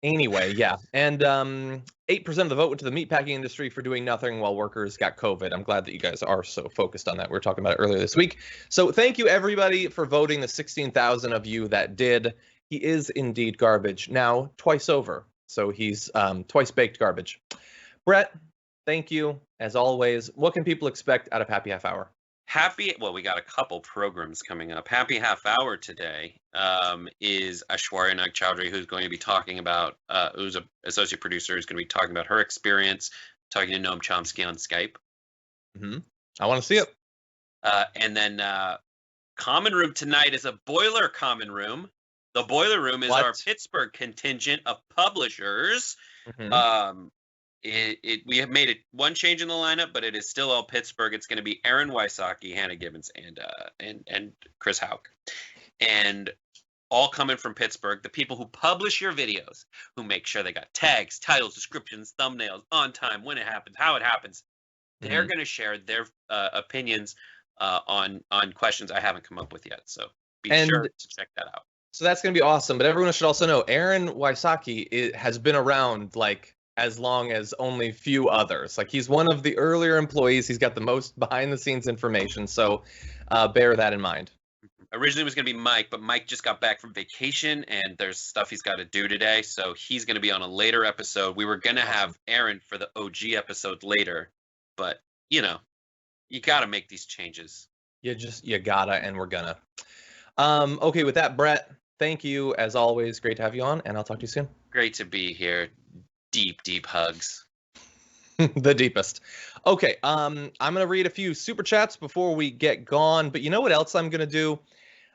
Anyway, yeah. And 8% of the vote went to the meatpacking industry for doing nothing while workers got COVID. I'm glad that you guys are so focused on that. We were talking about it earlier this week. So thank you, everybody, for voting, the 16,000 of you that did. He is indeed garbage. Now, twice over. So he's twice-baked garbage. Brett, thank you, as always. What can people expect out of Happy Half Hour? Well, we got a couple programs coming up. Happy Half Hour today is Aishwarya Nag Chowdhury, who's going to be talking about, who's an associate producer, who's going to be talking about her experience talking to Noam Chomsky on Skype. I want to see it. And then Common room tonight is a boiler common room. The boiler room is our Pittsburgh contingent of publishers. Mhm. We have made one change in the lineup, but it is still all Pittsburgh. It's going to be Aaron Wysocki, Hannah Gibbons, and Chris Hauk, and all coming from Pittsburgh. The people who publish your videos, who make sure they got tags, titles, descriptions, thumbnails, on time, when it happens, how it happens. They're going to share their opinions on questions I haven't come up with yet. So be sure to check that out. So that's going to be awesome. But everyone should also know Aaron Wysocki has been around like as long as only few others. Like he's one of the earlier employees. He's got the most behind the scenes information. So bear that in mind. Originally it was going to be Mike, but Mike just got back from vacation and there's stuff he's got to do today. So he's going to be on a later episode. We were going to have Aaron for the OG episode later, but you got to make these changes. You gotta, and we're gonna. Okay, with that, Brett, thank you as always. Great to have you on, and I'll talk to you soon. Great to be here. Deep, deep hugs. The deepest. Okay, I'm gonna read a few super chats before we get gone. But you know what else I'm gonna do?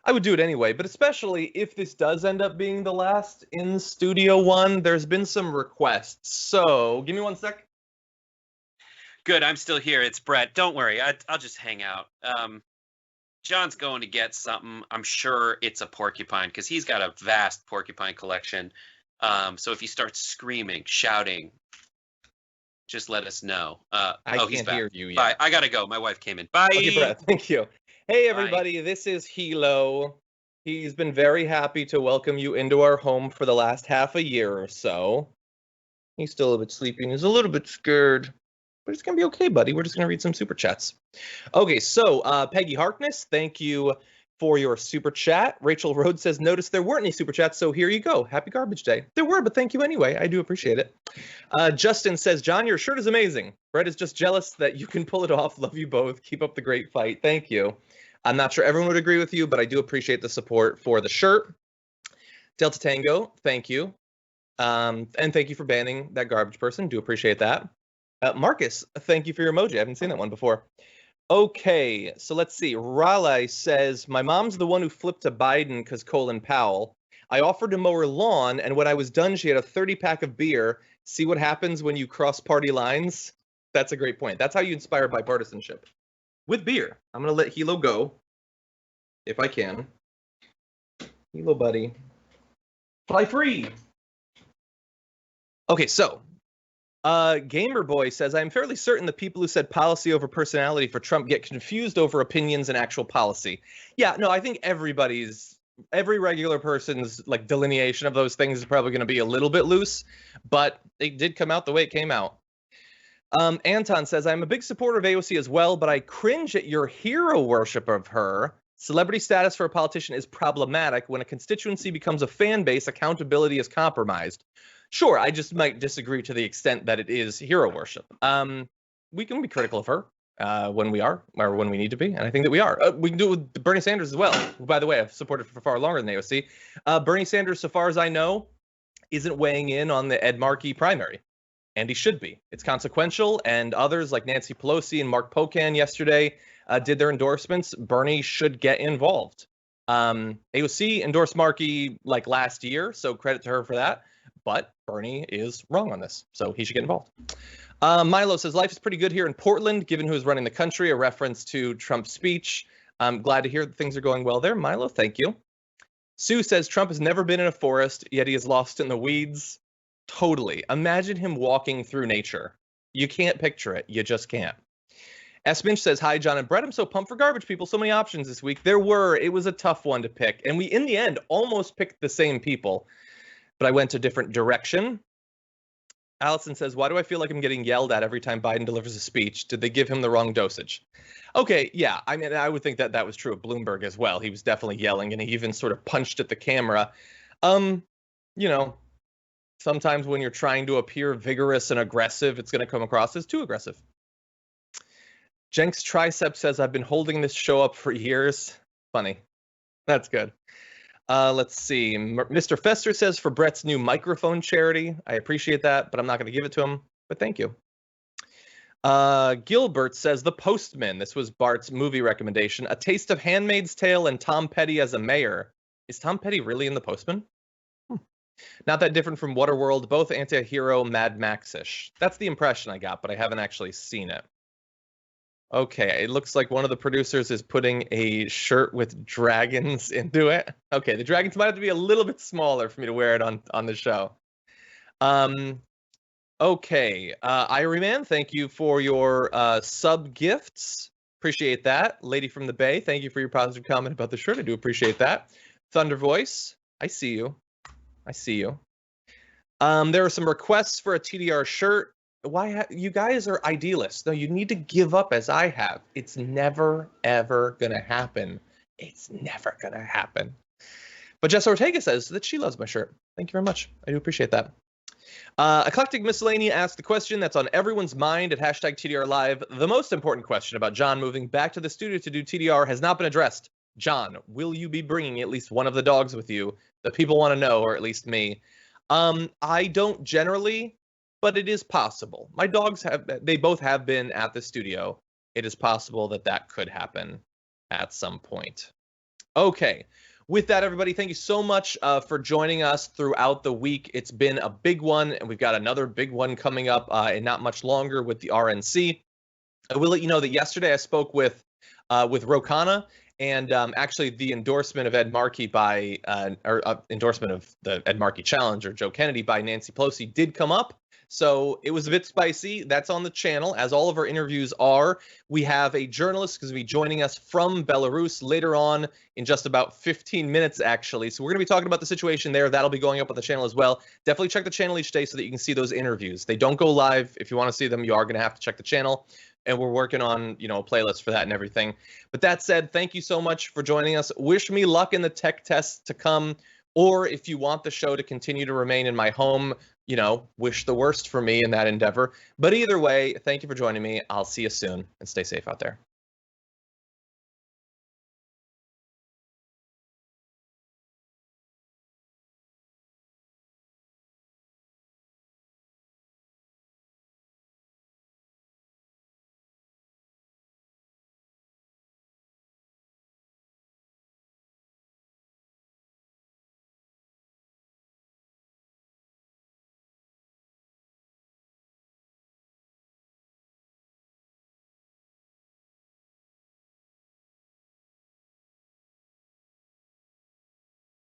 I would do it anyway, but especially if this does end up being the last in Studio One, there's been some requests. So give me 1 sec. Good, I'm still here. It's Brett. Don't worry, I'll just hang out. John's going to get something. I'm sure it's a porcupine because he's got a vast porcupine collection. So if he starts screaming, shouting, just let us know. He's back. Hear you yet. Bye. I gotta go. My wife came in. Bye. Okay, Brett. Thank you. Hey, everybody. Bye. This is Hilo. He's been very happy to welcome you into our home for the last half a year or so. He's still a bit sleepy and he's a little bit scared. But it's going to be okay, buddy. We're just going to read some super chats. Okay, so Peggy Harkness, thank you for your super chat. Rachel Rhodes says, notice there weren't any super chats, so here you go. Happy Garbage Day. There were, but thank you anyway. I do appreciate it. Justin says, John, your shirt is amazing. Brett is just jealous that you can pull it off. Love you both. Keep up the great fight. Thank you. I'm not sure everyone would agree with you, but I do appreciate the support for the shirt. Delta Tango, thank you. And thank you for banning that garbage person. Do appreciate that. Marcus, thank you for your emoji. I haven't seen that one before. Okay, so let's see. Raleigh says, my mom's the one who flipped to Biden because Colin Powell. I offered to mow her lawn, and when I was done, she had a 30-pack of beer. See what happens when you cross party lines? That's a great point. That's how you inspire bipartisanship. With beer. I'm going to let Hilo go, if I can. Hilo, buddy. Fly free! Okay, so Gamer Boy says, I'm fairly certain the people who said policy over personality for Trump get confused over opinions and actual policy. Yeah, no, I think every regular person's like delineation of those things is probably going to be a little bit loose, but it did come out the way it came out. Anton says, I'm a big supporter of AOC as well, but I cringe at your hero worship of her. Celebrity status for a politician is problematic. When a constituency becomes a fan base, accountability is compromised. Sure, I just might disagree to the extent that it is hero worship. We can be critical of her when we are, or when we need to be, and I think that we are. We can do it with Bernie Sanders as well, who, by the way, I've supported for far longer than AOC. Bernie Sanders, so far as I know, isn't weighing in on the Ed Markey primary, and he should be. It's consequential, and others like Nancy Pelosi and Mark Pocan yesterday did their endorsements. Bernie should get involved. AOC endorsed Markey like last year, so credit to her for that. But Bernie is wrong on this, so he should get involved. Milo says, life is pretty good here in Portland, given who's running the country, a reference to Trump's speech. I'm glad to hear that things are going well there. Milo, thank you. Sue says, Trump has never been in a forest, yet he is lost in the weeds. Totally. Imagine him walking through nature. You can't picture it. You just can't. S. Minch says, hi, John and Brett. I'm so pumped for garbage people. So many options this week. It was a tough one to pick. And we, in the end, almost picked the same people. But I went a different direction. Allison says, why do I feel like I'm getting yelled at every time Biden delivers a speech? Did they give him the wrong dosage? Okay, yeah. I mean, I would think that was true of Bloomberg as well. He was definitely yelling, and he even sort of punched at the camera. Sometimes when you're trying to appear vigorous and aggressive, it's going to come across as too aggressive. Jenks Tricep says, I've been holding this show up for years. Funny. That's good. Let's see. Mr. Fester says, for Brett's new microphone charity. I appreciate that, but I'm not going to give it to him. But thank you. Gilbert says The Postman. This was Bart's movie recommendation. A Taste of Handmaid's Tale and Tom Petty as a mayor. Is Tom Petty really in The Postman? Not that different from Waterworld, both anti-hero Mad Max-ish. That's the impression I got, but I haven't actually seen it. Okay, it looks like one of the producers is putting a shirt with dragons into it. Okay, the dragons might have to be a little bit smaller for me to wear it on the show. Okay, Irie Man, thank you for your sub gifts. Appreciate that. Lady from the Bay, thank you for your positive comment about the shirt. I do appreciate that. Thunder Voice, I see you. I see you. There are some requests for a TDR shirt. Why you guys are idealists? No, you need to give up as I have. It's never, ever going to happen. It's never going to happen. But Jess Ortega says that she loves my shirt. Thank you very much. I do appreciate that. Eclectic Miscellany asked the question that's on everyone's mind at hashtag TDR Live. The most important question about John moving back to the studio to do TDR has not been addressed. John, will you be bringing at least one of the dogs with you? That people want to know, or at least me. I don't generally, but it is possible. My dogs they both have been at the studio. It is possible that that could happen at some point. Okay. With that, everybody, thank you so much for joining us throughout the week. It's been a big one, and we've got another big one coming up in not much longer with the RNC. I will let you know that yesterday I spoke with Rokana, and actually the endorsement of Ed Markey by, endorsement of the Ed Markey challenge, or Joe Kennedy, by Nancy Pelosi did come up. So it was a bit spicy. That's on the channel, as all of our interviews are. We have a journalist who's going to be joining us from Belarus later on in just about 15 minutes, actually. So we're going to be talking about the situation there. That'll be going up on the channel as well. Definitely check the channel each day so that you can see those interviews. They don't go live. If you want to see them, you are going to have to check the channel. And we're working on, a playlist for that and everything. But that said, thank you so much for joining us. Wish me luck in the tech tests to come. Or if you want the show to continue to remain in my home, wish the worst for me in that endeavor. But either way, thank you for joining me. I'll see you soon, and stay safe out there.